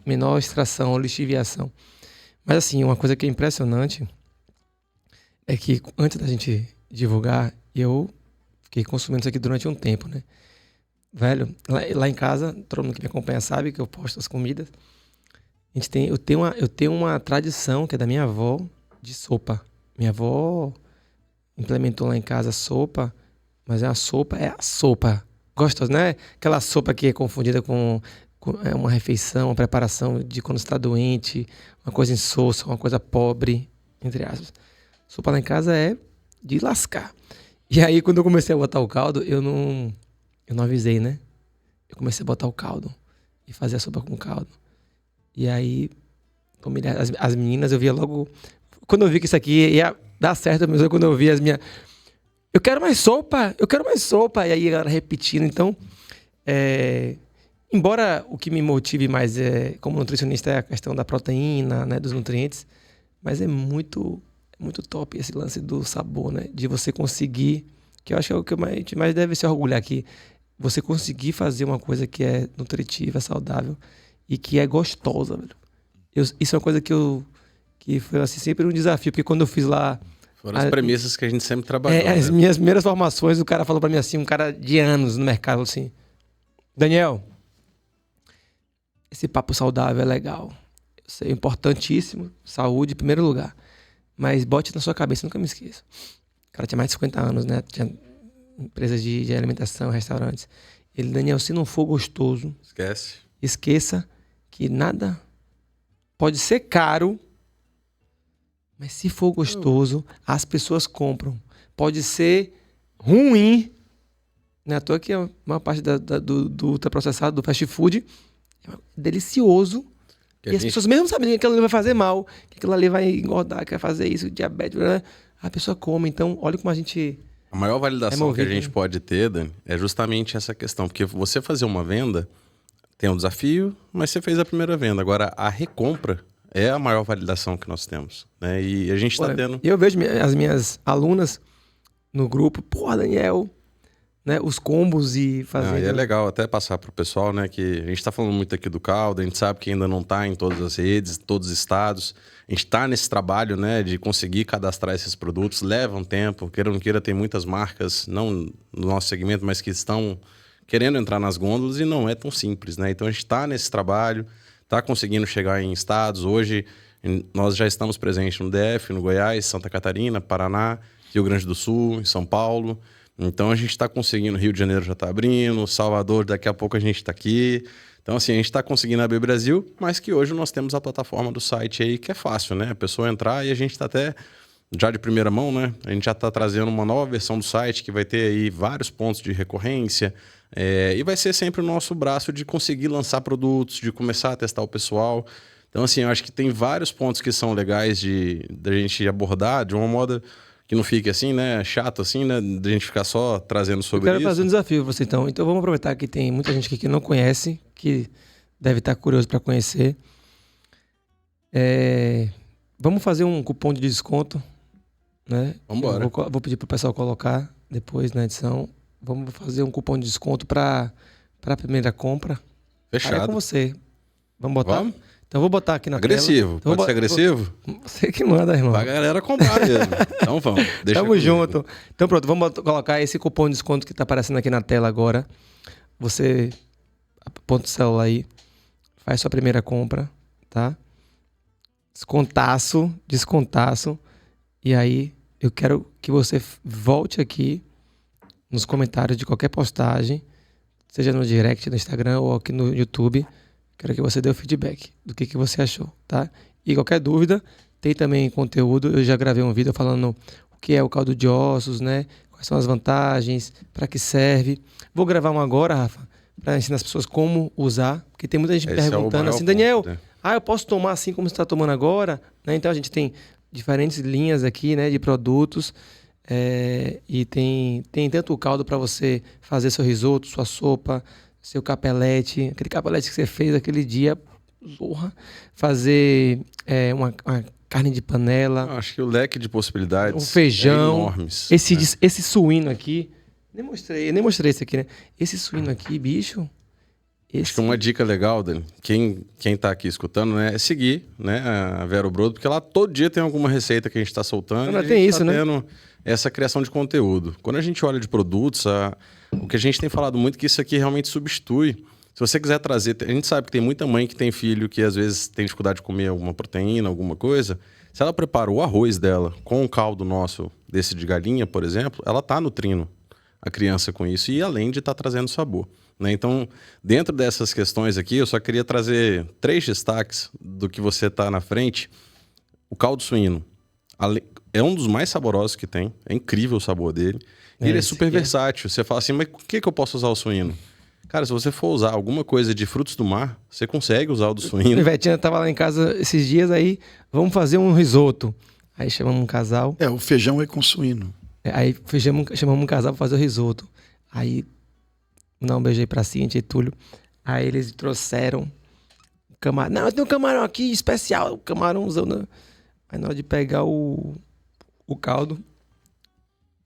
menor extração ou lixiviação. Mas assim, uma coisa que é impressionante é que antes da gente divulgar, eu fiquei consumindo isso aqui durante um tempo, né? Velho, lá em casa, todo mundo que me acompanha sabe que eu posto as comidas. Eu tenho uma tradição que é da minha avó de sopa. Minha avó implementou lá em casa sopa, mas é a sopa. Gostosa, né? Aquela sopa que é confundida com uma refeição, uma preparação de quando você está doente, uma coisa insossa, uma coisa pobre, entre aspas. Sopa lá em casa é de lascar. E aí, quando eu comecei a botar o caldo, eu não avisei, né? Eu comecei a botar o caldo e fazer a sopa com caldo. E aí, as meninas, eu via logo... Quando eu vi que isso aqui ia dar certo, mesmo quando eu vi as minhas... Eu quero mais sopa! E aí, a galera repetindo. Então, embora o que me motive mais como nutricionista é a questão da proteína, né, dos nutrientes, mas é muito top esse lance do sabor, né? De você conseguir, que eu acho que é o que a gente mais deve se orgulhar aqui, você conseguir fazer uma coisa que é nutritiva, saudável e que é gostosa, velho. Isso é uma coisa que foi assim, sempre um desafio, porque quando eu fiz lá... Foram as premissas que a gente sempre trabalhou. As minhas primeiras formações, o cara falou pra mim assim, um cara de anos no mercado, assim, Daniel, esse papo saudável é legal. Eu sei, é importantíssimo, saúde em primeiro lugar. Mas bote na sua cabeça, nunca me esqueça. O cara tinha mais de 50 anos, né? Tinha empresas de alimentação, restaurantes. Ele, Daniel, se não for gostoso... Esqueça que nada pode ser caro, mas se for gostoso, as pessoas compram. Pode ser ruim, não é à toa que a maior parte do ultraprocessado, do fast food, é delicioso. E as pessoas mesmo sabem que aquilo ali vai fazer mal, que aquilo ali vai engordar, que vai fazer isso, diabetes, né? A pessoa come. Então, olha como a gente... A maior validação que a gente pode ter, Dani, é justamente essa questão. Porque você fazer uma venda tem um desafio, mas você fez a primeira venda. Agora, a recompra é a maior validação que nós temos, né? E a gente está tendo... Eu vejo as minhas alunas no grupo, pô, Daniel, né, os combos e fazer... E é legal até passar para o pessoal, né, que a gente está falando muito aqui do caldo, a gente sabe que ainda não está em todas as redes, todos os estados. A gente está nesse trabalho, né, de conseguir cadastrar esses produtos, leva um tempo, queira ou não queira, tem muitas marcas, não no nosso segmento, mas que estão querendo entrar nas gôndolas e não é tão simples, né? Então a gente está nesse trabalho, está conseguindo chegar em estados. Hoje nós já estamos presentes no DF, no Goiás, Santa Catarina, Paraná, Rio Grande do Sul, em São Paulo. Então a gente está conseguindo, Rio de Janeiro já está abrindo, Salvador, daqui a pouco a gente está aqui. Então assim, a gente está conseguindo abrir Brasil, mas que hoje nós temos a plataforma do site aí que é fácil, né? A pessoa entrar e a gente está até, já de primeira mão, né? A gente já está trazendo uma nova versão do site que vai ter aí vários pontos de recorrência, e vai ser sempre o nosso braço de conseguir lançar produtos, de começar a testar o pessoal. Então assim, eu acho que tem vários pontos que são legais de gente abordar de uma moda que não fique assim, né, chato assim, né, de a gente ficar só trazendo sobre isso. Eu quero fazer um desafio pra você então. Então vamos aproveitar que tem muita gente aqui que não conhece, que deve estar curioso para conhecer. Vamos fazer um cupom de desconto, né? Vamos embora. Vou pedir pro pessoal colocar depois na edição. Vamos fazer um cupom de desconto para a primeira compra. Fechado. Aí é com você. Vamos botar? Vamos? Então vou botar aqui na agressivo. tela. Pode ser agressivo? Você que manda, irmão. Pra galera comprar mesmo. Então vamos. Tamo junto. Então pronto, vamos colocar esse cupom de desconto que tá aparecendo aqui na tela agora. Você aponta o celular aí, faz sua primeira compra, tá? Descontaço. E aí eu quero que você volte aqui nos comentários de qualquer postagem, seja no direct, no Instagram ou aqui no YouTube. Quero que você dê o feedback do que você achou, tá? E qualquer dúvida, tem também conteúdo. Eu já gravei um vídeo falando o que é o caldo de ossos, né? Quais são as vantagens, para que serve. Vou gravar um agora, Rafa, para ensinar as pessoas como usar, porque tem muita gente perguntando assim, Daniel, ponto, né? Eu posso tomar assim como você está tomando agora? Né? Então a gente tem diferentes linhas aqui, né, de produtos. E tem tanto o caldo para você fazer seu risoto, sua sopa, seu capelete, aquele capelete que você fez aquele dia, fazer uma carne de panela. Eu acho que o leque de possibilidades um feijão, é enormes. Esse suíno aqui, nem mostrei esse aqui, né? Esse suíno aqui, bicho... Acho que uma dica legal, Dani, quem tá aqui escutando, né, é seguir, né, a Vero Brodo, porque lá todo dia tem alguma receita que a gente está soltando. Ela tem isso, né? Tendo essa criação de conteúdo. Quando a gente olha de produtos, o que a gente tem falado muito é que isso aqui realmente substitui. Se você quiser trazer... A gente sabe que tem muita mãe que tem filho que às vezes tem dificuldade de comer alguma proteína, alguma coisa. Se ela prepara o arroz dela com o caldo nosso, desse de galinha, por exemplo, ela tá nutrindo a criança com isso e além de estar trazendo sabor. Né? Então, dentro dessas questões aqui, eu só queria trazer 3 destaques do que você está na frente. O caldo suíno é um dos mais saborosos que tem, é incrível o sabor dele. E ele é super versátil. Você fala assim, mas com que eu posso usar o suíno? Cara, se você for usar alguma coisa de frutos do mar, você consegue usar o do suíno. A Vetinha tava lá em casa esses dias, aí vamos fazer um risoto. Aí chamamos um casal. O feijão é com suíno. Aí chamamos um casal para fazer o risoto. Aí dar um beijo aí pra Cintia e Túlio. Aí eles trouxeram camarão. Não, tem um camarão aqui especial, camarãozão. Né? Aí na hora de pegar o caldo,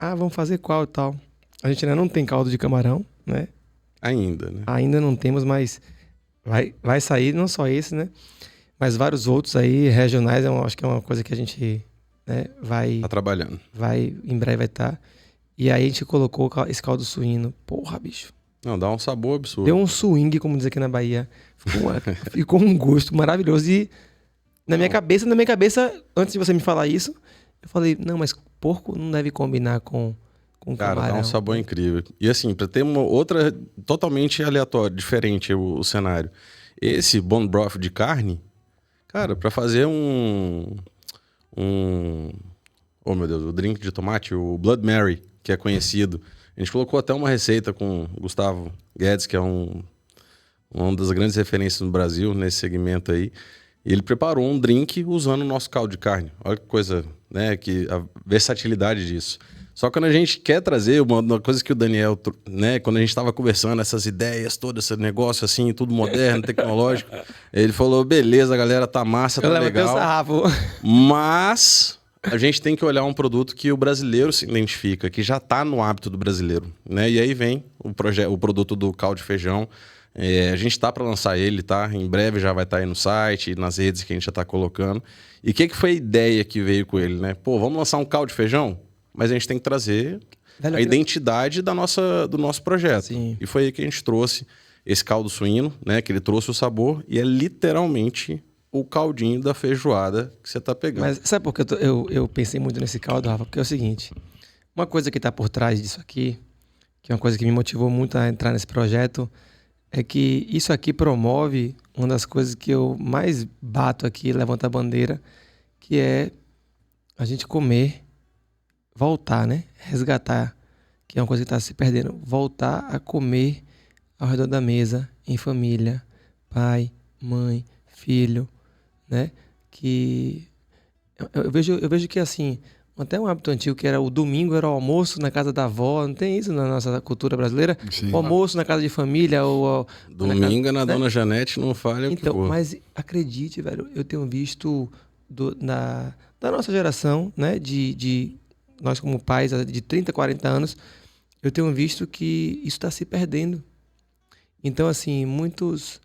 vamos fazer qual e tal. A gente ainda não tem caldo de camarão, né? Ainda, né? Ainda não temos, mas vai sair, não só esse, né? Mas vários outros aí, regionais, acho que é uma coisa que a gente, né, vai... Tá trabalhando. Em breve vai estar. E aí a gente colocou esse caldo suíno. Porra, bicho. Não, dá um sabor absurdo. Deu um swing, como diz aqui na Bahia. Ficou um gosto maravilhoso. E na minha cabeça, antes de você me falar isso, eu falei, não, mas porco não deve combinar com Cara, camarão. dá um sabor incrível. E assim, para ter uma outra totalmente aleatória, diferente o cenário. Esse bone broth de carne, cara, para fazer oh meu Deus, o drink de tomate, o Blood Mary, que é conhecido. A gente colocou até uma receita com o Gustavo Guedes, que é uma das grandes referências no Brasil nesse segmento aí. E ele preparou um drink usando o nosso caldo de carne. Olha que coisa, né? A versatilidade disso. Só que quando a gente quer trazer uma coisa que o Daniel, né? Quando a gente estava conversando, essas ideias, todo esse negócio assim, tudo moderno, tecnológico, ele falou, beleza, galera, tá massa, tá legal. Mas a gente tem que olhar um produto que o brasileiro se identifica, que já está no hábito do brasileiro, né? E aí vem o produto do caldo de feijão. A gente está para lançar ele, tá? Em breve já vai estar aí no site, nas redes que a gente já está colocando. E o que foi a ideia que veio com ele, né? Pô, vamos lançar um caldo de feijão? Mas a gente tem que trazer a identidade do nosso projeto. Sim. E foi aí que a gente trouxe esse caldo suíno, né? Que ele trouxe o sabor e é literalmente o caldinho da feijoada que você tá pegando. Mas sabe por que eu pensei muito nesse caldo, Rafa? Porque é o seguinte, uma coisa que tá por trás disso aqui, que é uma coisa que me motivou muito a entrar nesse projeto, é que isso aqui promove uma das coisas que eu mais bato aqui, levanto a bandeira, que é a gente comer, voltar, né? Resgatar, que é uma coisa que está se perdendo. Voltar a comer ao redor da mesa, em família, pai, mãe, filho, né? Que eu vejo que assim, até um hábito antigo que era o domingo era o almoço na casa da avó, não tem isso na nossa cultura brasileira? Sim. O almoço na casa de família ou Domingo é na né? Dona Janete, não falha o que Então, for. mas acredite, velho, eu tenho visto da nossa geração, né, de nós como pais de 30, 40 anos, eu tenho visto que isso está se perdendo. Então, assim, muitas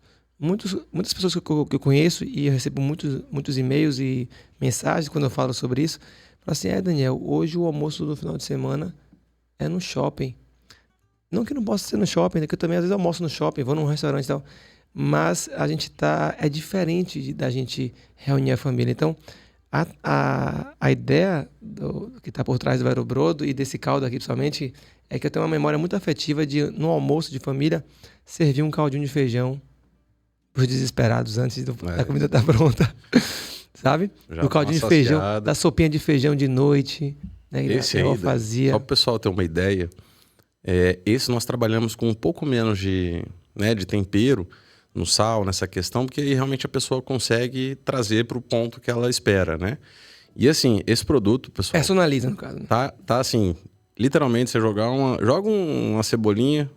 pessoas que eu conheço, e eu recebo muitos e-mails e mensagens quando eu falo sobre isso, falam assim, Daniel, hoje o almoço do final de semana é no shopping. Não que não possa ser no shopping, né, que eu também às vezes almoço no shopping, vou num restaurante e tal, mas a gente é diferente da gente reunir a família. Então, a ideia que está por trás do Aerobrodo e desse caldo aqui, principalmente, é que eu tenho uma memória muito afetiva de, no almoço de família, servir um caldinho de feijão para os desesperados antes da comida estar pronta, sabe? Já O caldinho de feijão, da sopinha de feijão de noite, né? Esse que aí, eu fazia. só para o pessoal ter uma ideia, esse nós trabalhamos com um pouco menos de tempero no sal, nessa questão, porque aí realmente a pessoa consegue trazer para o ponto que ela espera, né? E assim, esse produto, pessoal... Personaliza, no caso. Né? Tá assim, literalmente você joga uma cebolinha,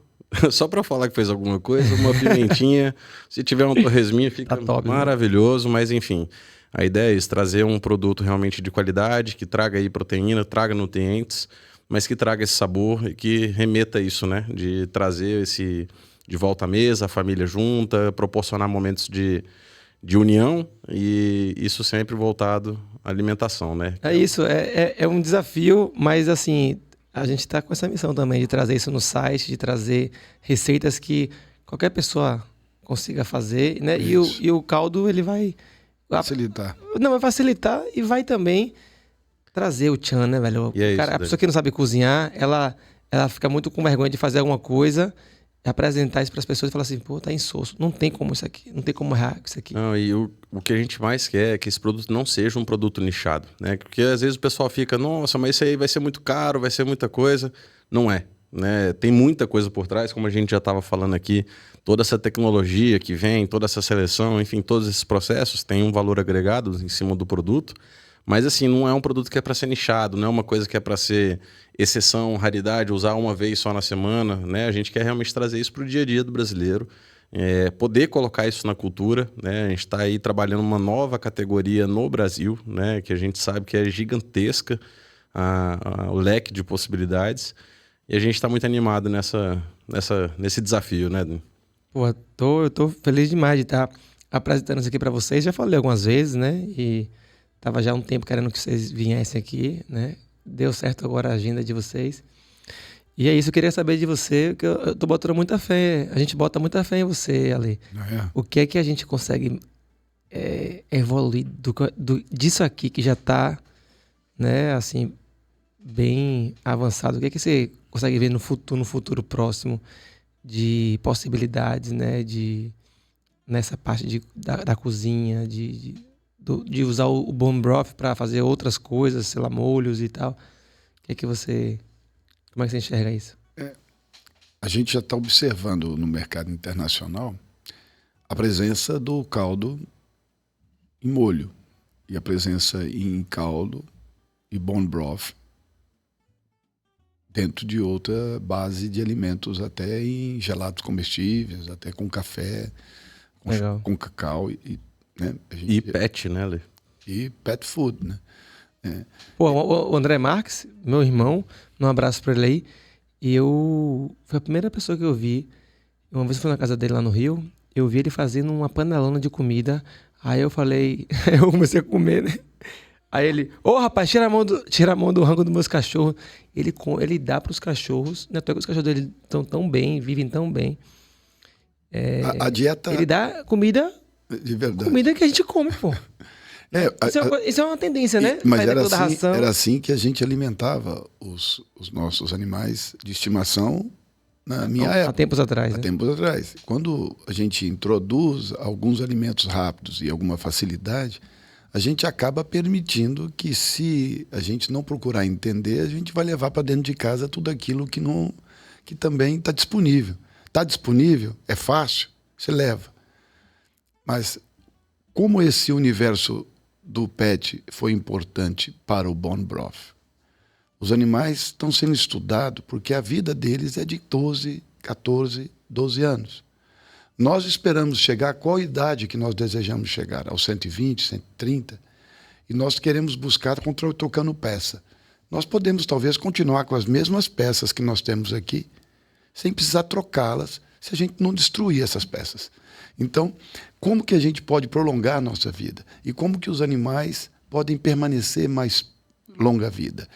só para falar que fez alguma coisa, uma pimentinha, se tiver uma torresminha fica top, maravilhoso, né? Mas enfim, a ideia é isso, trazer um produto realmente de qualidade, que traga aí proteína, traga nutrientes, mas que traga esse sabor e que remeta isso, né? De trazer de volta à mesa, a família junta, proporcionar momentos de união e isso sempre voltado à alimentação, né? É isso, é um desafio, mas assim, a gente está com essa missão também de trazer isso no site, de trazer receitas que qualquer pessoa consiga fazer, né? E o caldo, ele vai... Facilitar. Não, vai facilitar e vai também trazer o tchan, né, velho? A pessoa que não sabe cozinhar, ela fica muito com vergonha de fazer alguma coisa, apresentar isso para as pessoas e falar assim, pô, tá insosso, não tem como isso aqui, não tem como errar com isso aqui. Não, e o que a gente mais quer é que esse produto não seja um produto nichado, né? Porque às vezes o pessoal fica, nossa, mas isso aí vai ser muito caro, vai ser muita coisa. Não é, né? Tem muita coisa por trás, como a gente já estava falando aqui, toda essa tecnologia que vem, toda essa seleção, enfim, todos esses processos têm um valor agregado em cima do produto. Mas assim, não é um produto que é para ser nichado, não é uma coisa que é para ser exceção, raridade, usar uma vez só na semana, né? A gente quer realmente trazer isso para o dia a dia do brasileiro, poder colocar isso na cultura, né? A gente está aí trabalhando uma nova categoria no Brasil, né? Que a gente sabe que é gigantesca o leque de possibilidades e a gente está muito animado nesse desafio, né? Pô, eu tô feliz demais de estar apresentando isso aqui para vocês, já falei algumas vezes, né? E tava já há um tempo querendo que vocês viessem aqui, né? Deu certo agora a agenda de vocês. E é isso, eu queria saber de você, que eu tô botando muita fé, a gente bota muita fé em você, Ale. O que é que a gente consegue evoluir disso aqui que já tá, né, assim, bem avançado? O que é que você consegue ver no futuro próximo de possibilidades, né, nessa parte da cozinha, de usar o bone broth para fazer outras coisas, sei lá, molhos e tal. Como é que você enxerga isso? A gente já está observando no mercado internacional a presença do caldo em molho e a presença em caldo e bone broth dentro de outra base de alimentos, até em gelados comestíveis, até com café, com cacau. Né? E pet, né, Lê? E pet food, né? Pô, o André Marques, meu irmão, um abraço pra ele aí. Foi a primeira pessoa que eu vi. Uma vez eu fui na casa dele lá no Rio, eu vi ele fazendo uma panelona de comida. Aí eu falei, eu comecei a comer, né? Aí ele, rapaz, tira a mão do rango dos meus cachorros. Ele dá pros cachorros, né? Os cachorros dele estão tão bem, vivem tão bem. A dieta... Ele dá comida... De verdade. Comida que a gente come, pô. Isso é uma tendência, né? Mas era assim que a gente alimentava os nossos animais de estimação na minha época. Há tempos atrás. Há tempos atrás. Quando a gente introduz alguns alimentos rápidos e alguma facilidade, a gente acaba permitindo que, se a gente não procurar entender, a gente vai levar para dentro de casa tudo aquilo que também está disponível. Está disponível, é fácil, você leva. Mas como esse universo do pet foi importante para o Bone Broth? Os animais estão sendo estudados porque a vida deles é de 12, 14, 12 anos. Nós esperamos chegar a qual idade que nós desejamos chegar? Aos 120, 130? E nós queremos buscar trocando peça. Nós podemos talvez continuar com as mesmas peças que nós temos aqui, sem precisar trocá-las, se a gente não destruir essas peças. Então, como que a gente pode prolongar a nossa vida? E como que os animais podem permanecer mais longa vida?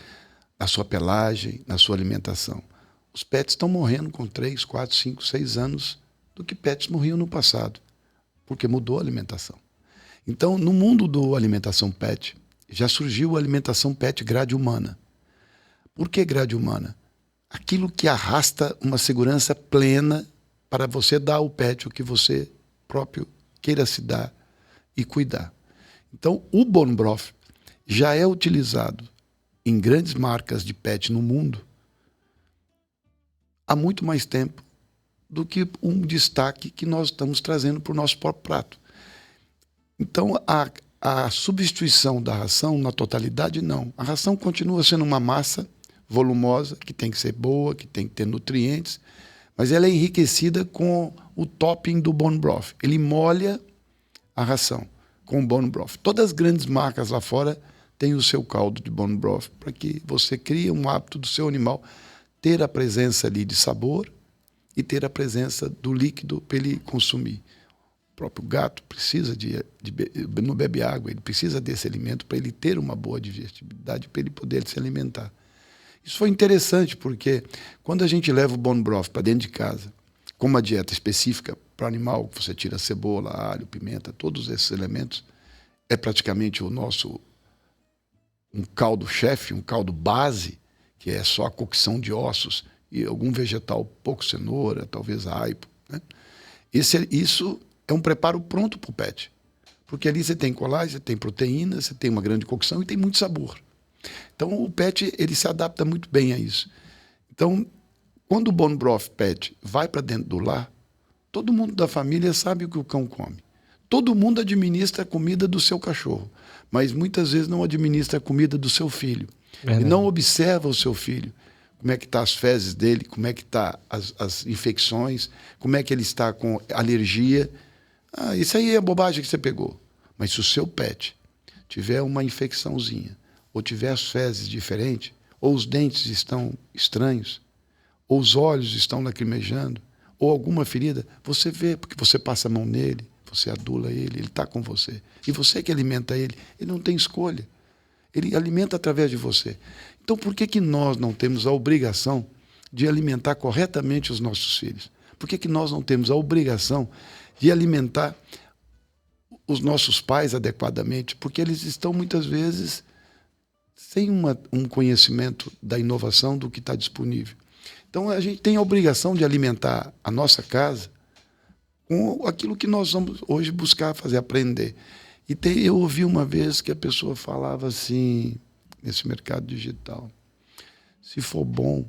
Na sua pelagem, na sua alimentação. Os pets estão morrendo com 3, 4, 5, 6 anos do que pets morriam no passado, porque mudou a alimentação. Então, no mundo da alimentação pet, já surgiu a alimentação pet grade humana. Por que grade humana? Aquilo que arrasta uma segurança plena para você dar ao pet o que você próprio queira se dar e cuidar. Então, o Bone Broth já é utilizado em grandes marcas de pet no mundo há muito mais tempo do que um destaque que nós estamos trazendo para o nosso próprio prato. Então, a substituição da ração na totalidade, não. A ração continua sendo uma massa volumosa, que tem que ser boa, que tem que ter nutrientes, mas ela é enriquecida com o topping do Bone Broth. Ele molha a ração com o Bone Broth. Todas as grandes marcas lá fora têm o seu caldo de Bone Broth, para que você crie um hábito do seu animal ter a presença ali de sabor e ter a presença do líquido para ele consumir. O próprio gato precisa não bebe água, ele precisa desse alimento para ele ter uma boa digestibilidade, para ele poder se alimentar. Isso foi interessante, porque quando a gente leva o Bone Broth para dentro de casa, com uma dieta específica para o animal, você tira cebola, alho, pimenta, todos esses elementos, é praticamente um caldo-chefe, um caldo base, que é só a cocção de ossos e algum vegetal, pouco cenoura, talvez aipo, né? Isso é um preparo pronto para o pet, porque ali você tem colágeno, você tem proteína, você tem uma grande cocção e tem muito sabor. Então, o pet ele se adapta muito bem a isso. Então, quando o Bone Broth Pet vai para dentro do lar, todo mundo da família sabe o que o cão come. Todo mundo administra a comida do seu cachorro, mas muitas vezes não administra a comida do seu filho. Verdade. E não observa o seu filho. Como é que estão as fezes dele, como é que estão as infecções, como é que ele está com alergia. Isso aí é bobagem que você pegou. Mas se o seu pet tiver uma infecçãozinha, ou tiver as fezes diferentes, ou os dentes estão estranhos, ou os olhos estão lacrimejando, ou alguma ferida, você vê, porque você passa a mão nele, você adula ele está com você. E você que alimenta ele não tem escolha. Ele alimenta através de você. Então, por que nós não temos a obrigação de alimentar corretamente os nossos filhos? Por que nós não temos a obrigação de alimentar os nossos pais adequadamente? Porque eles estão, muitas vezes, sem um conhecimento da inovação do que está disponível. Então, a gente tem a obrigação de alimentar a nossa casa com aquilo que nós vamos hoje buscar fazer, aprender. Eu ouvi uma vez que a pessoa falava assim, nesse mercado digital, se for bom,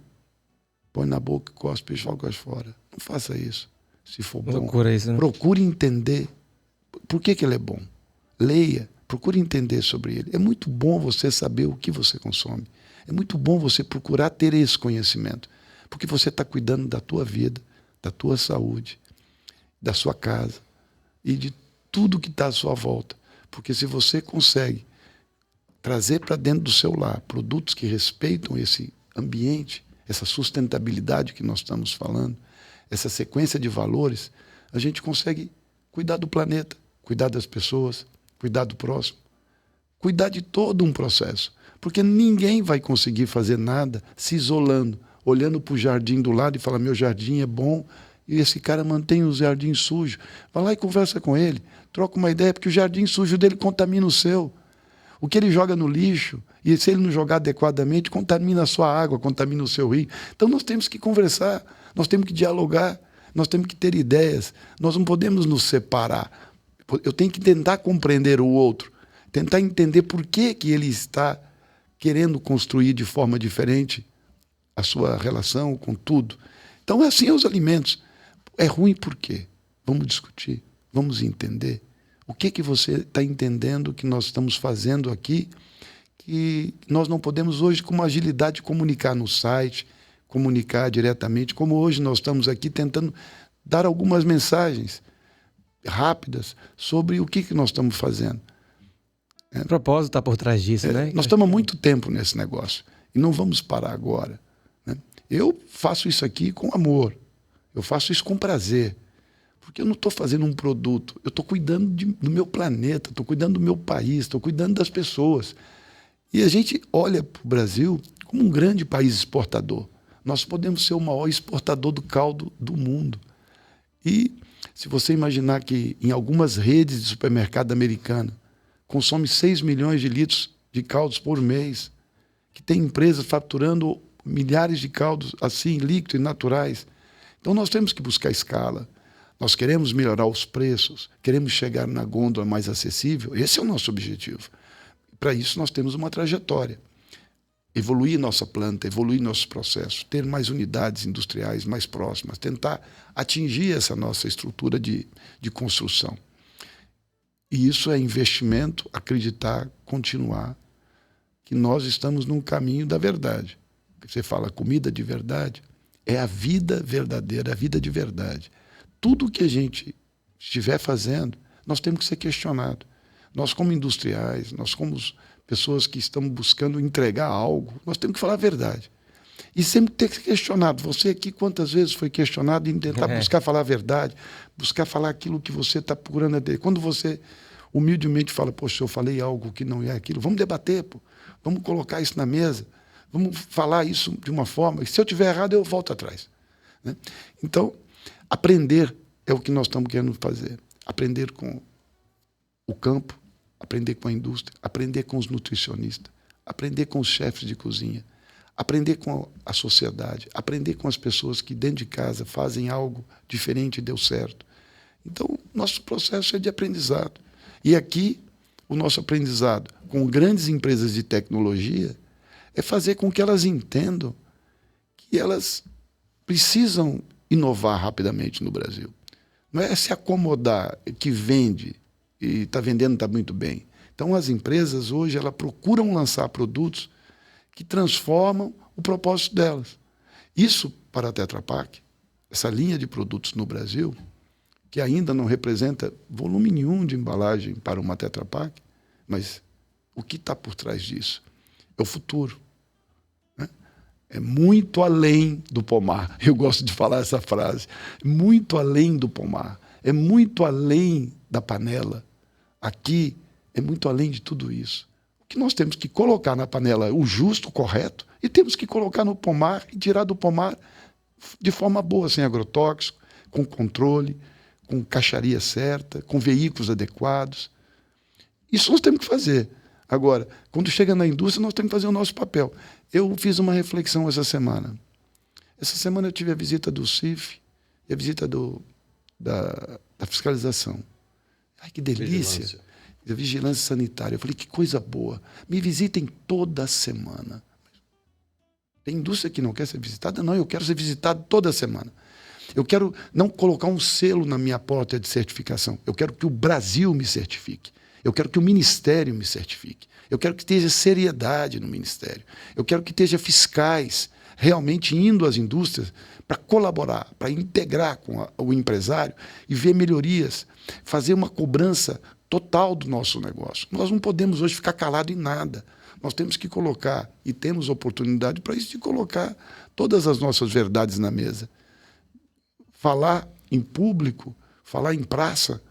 põe na boca, cospe e joga fora. Não faça isso. Se for bom, isso, né? Procure entender por que ele é bom. Leia, procure entender sobre ele. É muito bom você saber o que você consome. É muito bom você procurar ter esse conhecimento, porque você está cuidando da tua vida, da tua saúde, da sua casa e de tudo que está à sua volta. Porque se você consegue trazer para dentro do seu lar produtos que respeitam esse ambiente, essa sustentabilidade que nós estamos falando, essa sequência de valores, a gente consegue cuidar do planeta, cuidar das pessoas, cuidar do próximo, cuidar de todo um processo. Porque ninguém vai conseguir fazer nada se isolando, olhando para o jardim do lado e falar, meu jardim é bom, e esse cara mantém o jardim sujo. Vai lá e conversa com ele, troca uma ideia, porque o jardim sujo dele contamina o seu. O que ele joga no lixo, e se ele não jogar adequadamente, contamina a sua água, contamina o seu rio. Então nós temos que conversar, nós temos que dialogar, nós temos que ter ideias, nós não podemos nos separar. Eu tenho que tentar compreender o outro, tentar entender por que ele está querendo construir de forma diferente a sua relação com tudo. Então, assim os alimentos. É ruim por quê? Vamos discutir, vamos entender. O que você está entendendo que nós estamos fazendo aqui, que nós não podemos hoje, com uma agilidade, comunicar no site, comunicar diretamente, como hoje nós estamos aqui tentando dar algumas mensagens rápidas sobre o que nós estamos fazendo. O propósito está por trás disso, né? Nós estamos há muito tempo nesse negócio e não vamos parar agora, né? Eu faço isso aqui com amor, eu faço isso com prazer, porque eu não estou fazendo um produto, eu estou cuidando do meu planeta, estou cuidando do meu país, estou cuidando das pessoas. E a gente olha para o Brasil como um grande país exportador. Nós podemos ser o maior exportador do caldo do mundo. E se você imaginar que em algumas redes de supermercado americana consome 6 milhões de litros de caldos por mês, que tem empresas faturando milhares de caldos assim, líquidos e naturais. Então nós temos que buscar escala, nós queremos melhorar os preços, queremos chegar na gôndola mais acessível, esse é o nosso objetivo. Para isso nós temos uma trajetória. Evoluir nossa planta, evoluir nossos processos, ter mais unidades industriais mais próximas, tentar atingir essa nossa estrutura de construção. E isso é investimento, acreditar, continuar, que nós estamos num caminho da verdade. Você fala comida de verdade, é a vida verdadeira, a vida de verdade. Tudo que a gente estiver fazendo, nós temos que ser questionado. Nós, como industriais, nós como pessoas que estamos buscando entregar algo, nós temos que falar a verdade. E sempre ter que ser questionado. Você aqui, quantas vezes foi questionado em tentar buscar falar a verdade, buscar falar aquilo que você está procurando. Quando você humildemente fala, poxa, eu falei algo que não é aquilo, vamos debater, pô. Vamos colocar isso na mesa, vamos falar isso de uma forma, e se eu estiver errado, eu volto atrás, né? Então, aprender é o que nós estamos querendo fazer. Aprender com o campo, aprender com a indústria, aprender com os nutricionistas, aprender com os chefes de cozinha, aprender com a sociedade, aprender com as pessoas que dentro de casa fazem algo diferente e deu certo. Então, nosso processo é de aprendizado. E aqui, o nosso aprendizado com grandes empresas de tecnologia é fazer com que elas entendam que elas precisam inovar rapidamente no Brasil. Não é se acomodar que vende e está vendendo, está muito bem. Então, as empresas hoje elas procuram lançar produtos que transformam o propósito delas. Isso para a Tetra Pak, essa linha de produtos no Brasil, que ainda não representa volume nenhum de embalagem para uma Tetra Pak, mas o que está por trás disso? É o futuro, né? É muito além do pomar. Eu gosto de falar essa frase. Muito além do pomar. É muito além da panela. Aqui é muito além de tudo isso. O que nós temos que colocar na panela é o justo, o correto, e temos que colocar no pomar e tirar do pomar de forma boa, sem agrotóxico, com controle, com caixaria certa, com veículos adequados. Isso nós temos que fazer. Agora, quando chega na indústria, nós temos que fazer o nosso papel. Eu fiz uma reflexão essa semana. Essa semana eu tive a visita do CIF e a visita da fiscalização. Ai, que delícia! Da vigilância sanitária. Eu falei, que coisa boa. Me visitem toda semana. Tem indústria que não quer ser visitada? Não, eu quero ser visitado toda semana. Eu quero não colocar um selo na minha porta de certificação. Eu quero que o Brasil me certifique. Eu quero que o Ministério me certifique. Eu quero que esteja seriedade no Ministério. Eu quero que esteja fiscais realmente indo às indústrias para colaborar, para integrar com o empresário e ver melhorias, fazer uma cobrança total do nosso negócio. Nós não podemos hoje ficar calado em nada. Nós temos que colocar, e temos oportunidade para isso, de colocar todas as nossas verdades na mesa. Falar em público, falar em praça,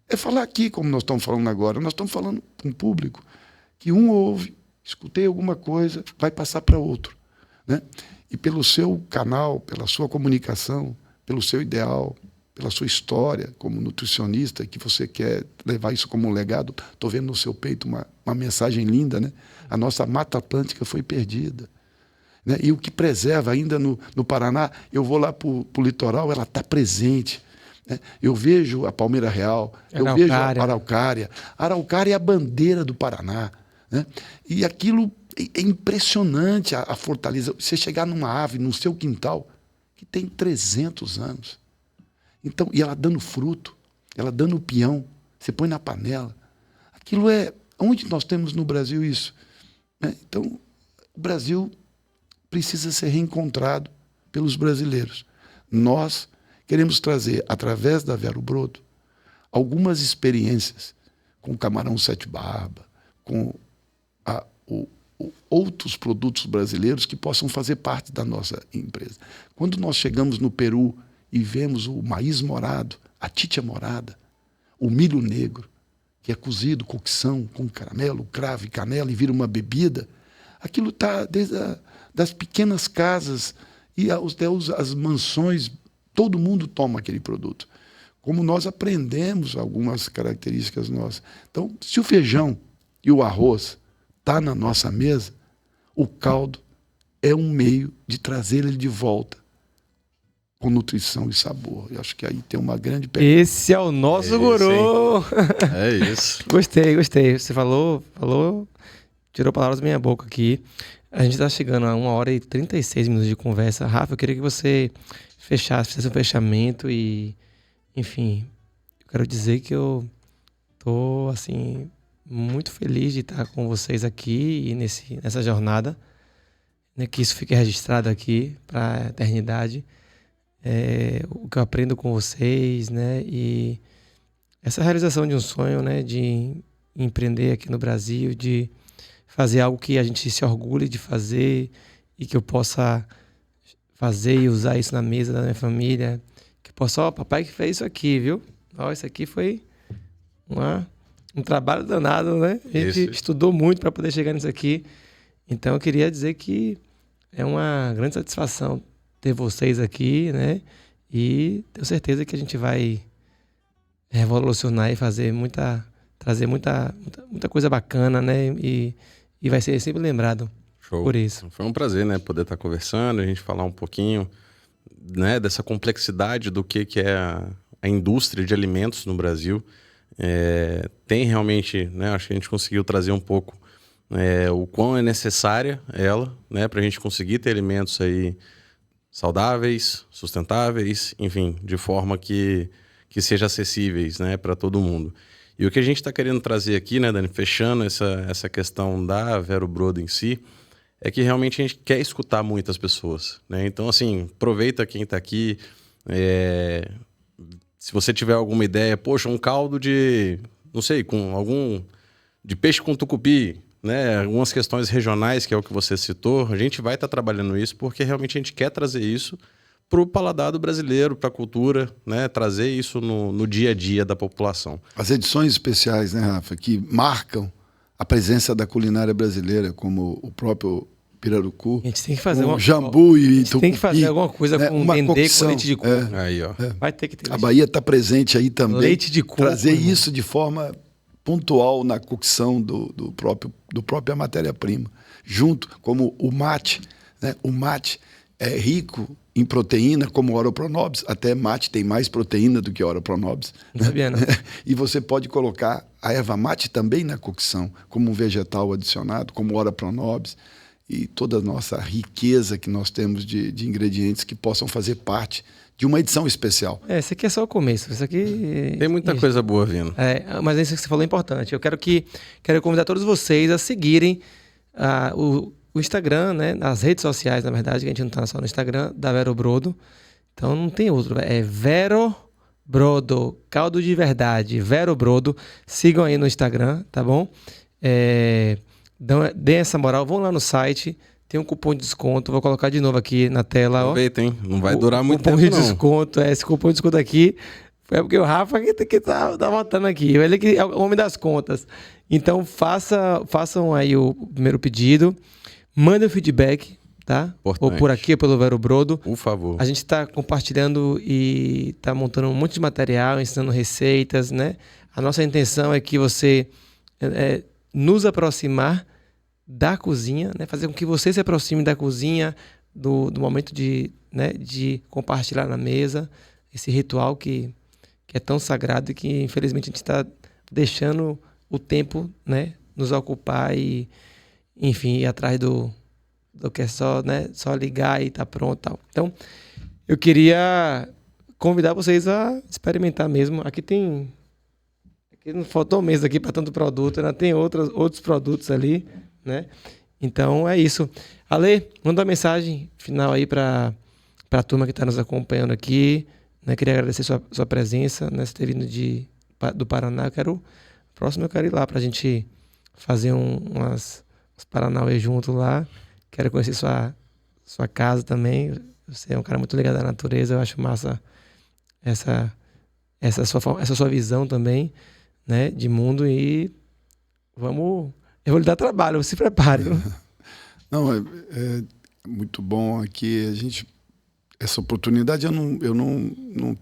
é falar aqui como nós estamos falando agora. Nós estamos falando com um público que um ouve, escutei alguma coisa, vai passar para outro, né? E pelo seu canal, pela sua comunicação, pelo seu ideal, pela sua história como nutricionista, que você quer levar isso como um legado. Estou vendo no seu peito uma mensagem linda, né? A nossa Mata Atlântica foi perdida, né? E o que preserva ainda no Paraná, eu vou lá para o litoral, ela está presente, né? Eu vejo a Palmeira Real, eu vejo a Araucária. A Araucária é a bandeira do Paraná, né? E aquilo é impressionante, a fortaleza. Você chegar numa ave no seu quintal que tem 300 anos. Então, e ela dando fruto, ela dando o peão, você põe na panela. Aquilo é... Onde nós temos no Brasil isso? Né? Então, o Brasil precisa ser reencontrado pelos brasileiros. Nós queremos trazer, através da Vero Brodo, algumas experiências com o camarão sete barba, com outros produtos brasileiros que possam fazer parte da nossa empresa. Quando nós chegamos no Peru e vemos o maíz morado, a títia morada, o milho negro, que é cozido, cocção, com caramelo, cravo e canela e vira uma bebida, aquilo está desde das pequenas casas e até as mansões, todo mundo toma aquele produto. Como nós aprendemos algumas características nossas. Então, se o feijão e o arroz está na nossa mesa, o caldo é um meio de trazer ele de volta com nutrição e sabor. Eu acho que aí tem uma grande... Esse é o nosso guru! É isso. Gostei. Você falou, tirou palavras da minha boca aqui. A gente está chegando a 1h36 de conversa. Rafa, eu queria que você fizesse um fechamento e, enfim, eu quero dizer que eu tô, assim, muito feliz de estar com vocês aqui e nessa jornada, né, que isso fique registrado aqui para a eternidade. O que eu aprendo com vocês, né, e essa realização de um sonho, né, de empreender aqui no Brasil, de fazer algo que a gente se orgulhe de fazer e que eu possa fazer e usar isso na mesa da minha família, que possa, papai que fez isso aqui, viu? Isso aqui foi um trabalho danado, né? A gente estudou muito para poder chegar nisso aqui. Então eu queria dizer que é uma grande satisfação ter vocês aqui, né? E tenho certeza que a gente vai revolucionar e trazer muita coisa bacana, né? E vai ser sempre lembrado. Show. Por isso. Foi um prazer, né? Poder estar conversando, a gente falar um pouquinho, né, dessa complexidade do que é a indústria de alimentos no Brasil. Tem realmente, né? Acho que a gente conseguiu trazer um pouco o quão é necessária ela, né? Para a gente conseguir ter alimentos aí saudáveis, sustentáveis, enfim, de forma que sejam acessíveis, né, para todo mundo. E o que a gente está querendo trazer aqui, né, Dani, fechando essa questão da Vero Brodo em si, é que realmente a gente quer escutar muitas pessoas, né? Então, assim, aproveita quem está aqui. Se você tiver alguma ideia, poxa, um caldo de, não sei, de peixe com tucupi, né? Algumas questões regionais, que é o que você citou, a gente vai estar trabalhando isso porque realmente a gente quer trazer isso para o paladar do brasileiro, para a cultura, né? Trazer isso no dia a dia da população. As edições especiais, né, Rafa, que marcam a presença da culinária brasileira, como o próprio pirarucu, a gente tem que fazer jambu e tucupi. Tem que fazer alguma coisa com dendê, com leite de coco. Aí, ó. Vai ter que ter. A Bahia está presente aí também. Leite de coco. Trazer isso de forma pontual na cocção do própria matéria-prima. Junto, como o mate, né? O mate é rico em proteína, como o Ora Pronobis. Até mate tem mais proteína do que Ora Pronobis. Não sabia, não. E você pode colocar a erva mate também na cocção, como um vegetal adicionado, como Ora Pronobis. E toda a nossa riqueza que nós temos de ingredientes que possam fazer parte de uma edição especial. Esse aqui é só o começo. Isso aqui... Tem muita coisa boa vindo. Mas isso que você falou é importante. Eu quero convidar todos vocês a seguirem o Instagram, né? As redes sociais, na verdade, que a gente não está só no Instagram, da Vero Brodo. Então não tem outro. É Vero Brodo, caldo de verdade, Vero Brodo. Sigam aí no Instagram, tá bom? Dêem essa moral, vão lá no site, tem um cupom de desconto, vou colocar de novo aqui na tela. Aproveita, hein? Não vai durar muito tempo, não. não. Desconto, esse cupom de desconto aqui é porque o Rafa que tá votando aqui, ele que é o homem das contas. Então façam aí o primeiro pedido, mandem o feedback, tá? Importante. Ou por aqui, pelo Vero Brodo. Por favor. A gente está compartilhando e está montando um monte de material, ensinando receitas, né? A nossa intenção é que você nos aproximar da cozinha, né? Fazer com que você se aproxime da cozinha, do momento de compartilhar na mesa, esse ritual que é tão sagrado e que, infelizmente, a gente está deixando o tempo, né, nos ocupar e, enfim, ir atrás do que é só ligar e tá pronto e tal. Então, eu queria convidar vocês a experimentar mesmo. Aqui não faltou um mês aqui para tanto produto, ainda tem outros produtos ali, né? Então, é isso. Ale, manda uma mensagem final aí para a turma que está nos acompanhando aqui, né? Queria agradecer sua presença, né? Você ter vindo do Paraná. Próximo eu quero ir lá para a gente fazer uns Paranauê junto lá. Quero conhecer sua casa também. Você é um cara muito ligado à natureza. Eu acho massa essa sua visão também, né, de mundo. E eu vou lhe dar trabalho, se prepare. Não, é muito bom aqui. Essa oportunidade, eu não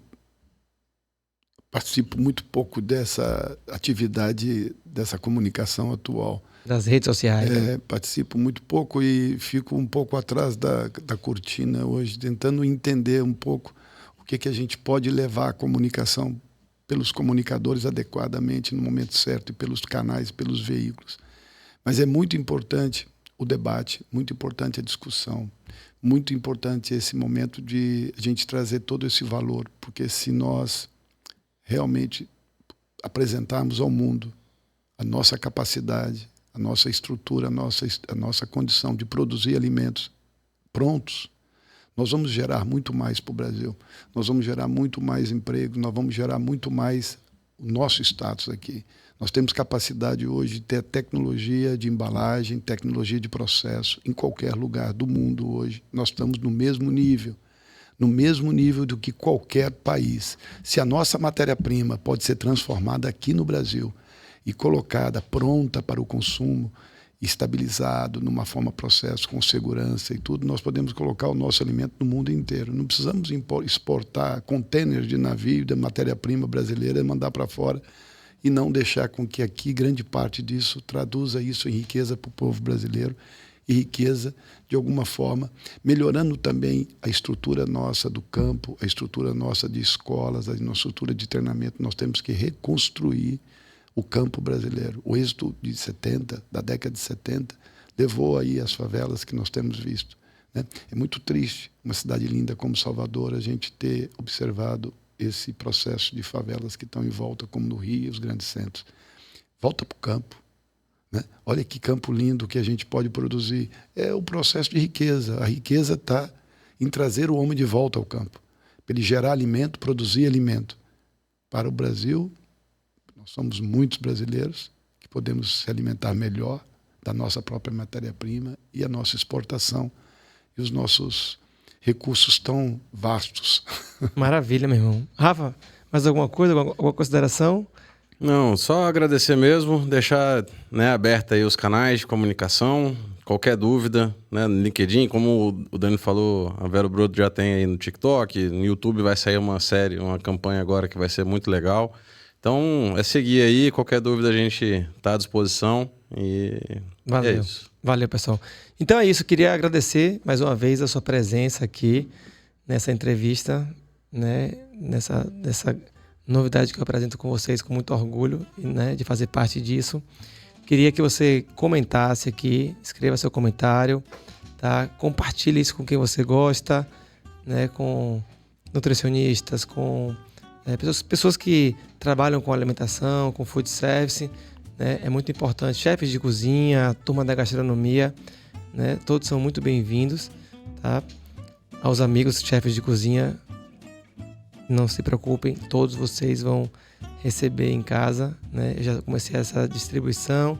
participo muito pouco dessa atividade, dessa comunicação atual. Das redes sociais. Né? Participo muito pouco e fico um pouco atrás da cortina hoje, tentando entender um pouco o que a gente pode levar a comunicação pelos comunicadores adequadamente no momento certo e pelos canais, pelos veículos. Mas é muito importante o debate, muito importante a discussão, muito importante esse momento de a gente trazer todo esse valor, porque se nós realmente apresentarmos ao mundo a nossa capacidade, a nossa estrutura, a nossa condição de produzir alimentos prontos, nós vamos gerar muito mais para o Brasil. Nós vamos gerar muito mais emprego, nós vamos gerar muito mais o nosso status aqui. Nós temos capacidade hoje de ter tecnologia de embalagem, tecnologia de processo, em qualquer lugar do mundo hoje. Nós estamos no mesmo nível do que qualquer país. Se a nossa matéria-prima pode ser transformada aqui no Brasil e colocada pronta para o consumo, estabilizado, numa forma processo, com segurança e tudo, nós podemos colocar o nosso alimento no mundo inteiro. Não precisamos exportar containers de navio de matéria-prima brasileira e mandar para fora e não deixar com que aqui grande parte disso traduza isso em riqueza para o povo brasileiro e riqueza, de alguma forma, melhorando também a estrutura nossa do campo, a estrutura nossa de escolas, a nossa estrutura de treinamento. Nós temos que reconstruir o campo brasileiro. O êxito da década de 70, levou aí as favelas que nós temos visto. Né? É muito triste, uma cidade linda como Salvador, a gente ter observado esse processo de favelas que estão em volta, como no Rio e os grandes centros. Volta para o campo. Né? Olha que campo lindo que a gente pode produzir. É o processo de riqueza. A riqueza está em trazer o homem de volta ao campo, para ele gerar alimento, produzir alimento. Para o Brasil, nós somos muitos brasileiros que podemos se alimentar melhor da nossa própria matéria-prima e a nossa exportação e os nossos recursos tão vastos. Maravilha, meu irmão. Rafa, mais alguma coisa, alguma consideração? Não, só agradecer mesmo, deixar, né, aberto aí os canais de comunicação, qualquer dúvida, né, no LinkedIn, como o Dani falou, a Vero Brodo já tem aí no TikTok, no YouTube vai sair uma campanha agora que vai ser muito legal. Então, é seguir aí, qualquer dúvida a gente está à disposição e Valeu. É isso. Valeu, pessoal. Então é isso, queria agradecer mais uma vez a sua presença aqui nessa entrevista, né, nessa novidade que eu apresento com vocês com muito orgulho, né, de fazer parte disso. Queria que você comentasse aqui, escreva seu comentário, tá? Compartilhe isso com quem você gosta, né, com nutricionistas, com pessoas que trabalham com alimentação, com food service, né? É muito importante. Chefes de cozinha, turma da gastronomia, né? Todos são muito bem-vindos, tá? Aos amigos chefes de cozinha, Não se preocupem, todos vocês vão receber em casa, né? Eu já comecei essa distribuição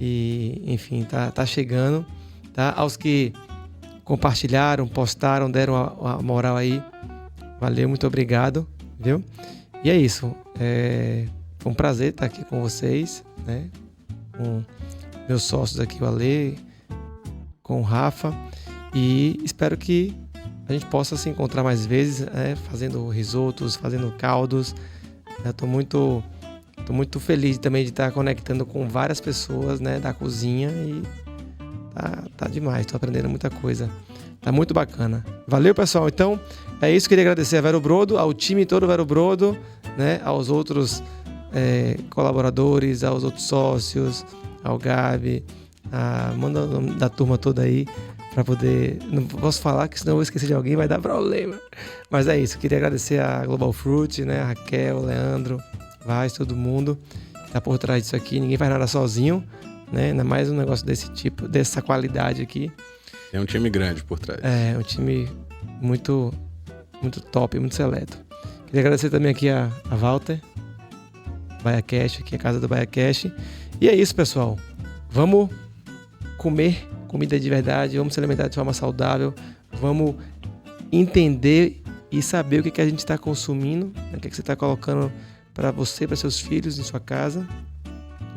e, enfim, tá chegando, tá? Aos que compartilharam, postaram, deram a moral aí, valeu, muito obrigado, viu? E é isso, foi um prazer estar aqui com vocês, né? Com meus sócios aqui, o Ale, com o Rafa, e espero que a gente possa se encontrar mais vezes, fazendo risotos, fazendo caldos. Estou muito feliz também de estar conectando com várias pessoas, né, da cozinha, e tá demais, estou aprendendo muita coisa. Tá muito bacana. Valeu, pessoal. Então, é isso. Queria agradecer a Vero Brodo, ao time todo Vero Brodo, né, aos outros colaboradores, aos outros sócios, ao Gabi, manda o nome da turma toda aí, para poder... Não posso falar, que senão eu vou esquecer de alguém, vai dar problema. Mas é isso, queria agradecer a Global Fruit, né? A Raquel, o Leandro, Vaz, todo mundo que tá por trás disso aqui. Ninguém faz nada sozinho, né? Ainda mais um negócio desse tipo, dessa qualidade aqui. É um time grande por trás. É, um time muito, muito top, muito seleto. Queria agradecer também aqui a Walter, BaiaCast, aqui a casa do BaiaCast. E é isso, pessoal. Vamos comer comida de verdade, vamos se alimentar de forma saudável, vamos entender e saber o que a gente está consumindo, né? O que você está colocando para você, para seus filhos em sua casa,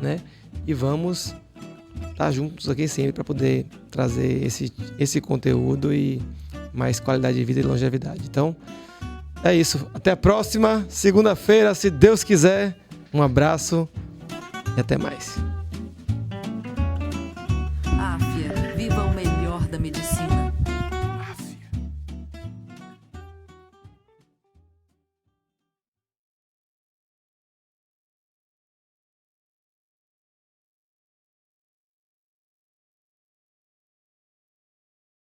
né? E vamos estar juntos aqui sempre para poder trazer esse conteúdo e mais qualidade de vida e longevidade. Então, é isso. Até a próxima segunda-feira, se Deus quiser. Um abraço e até mais.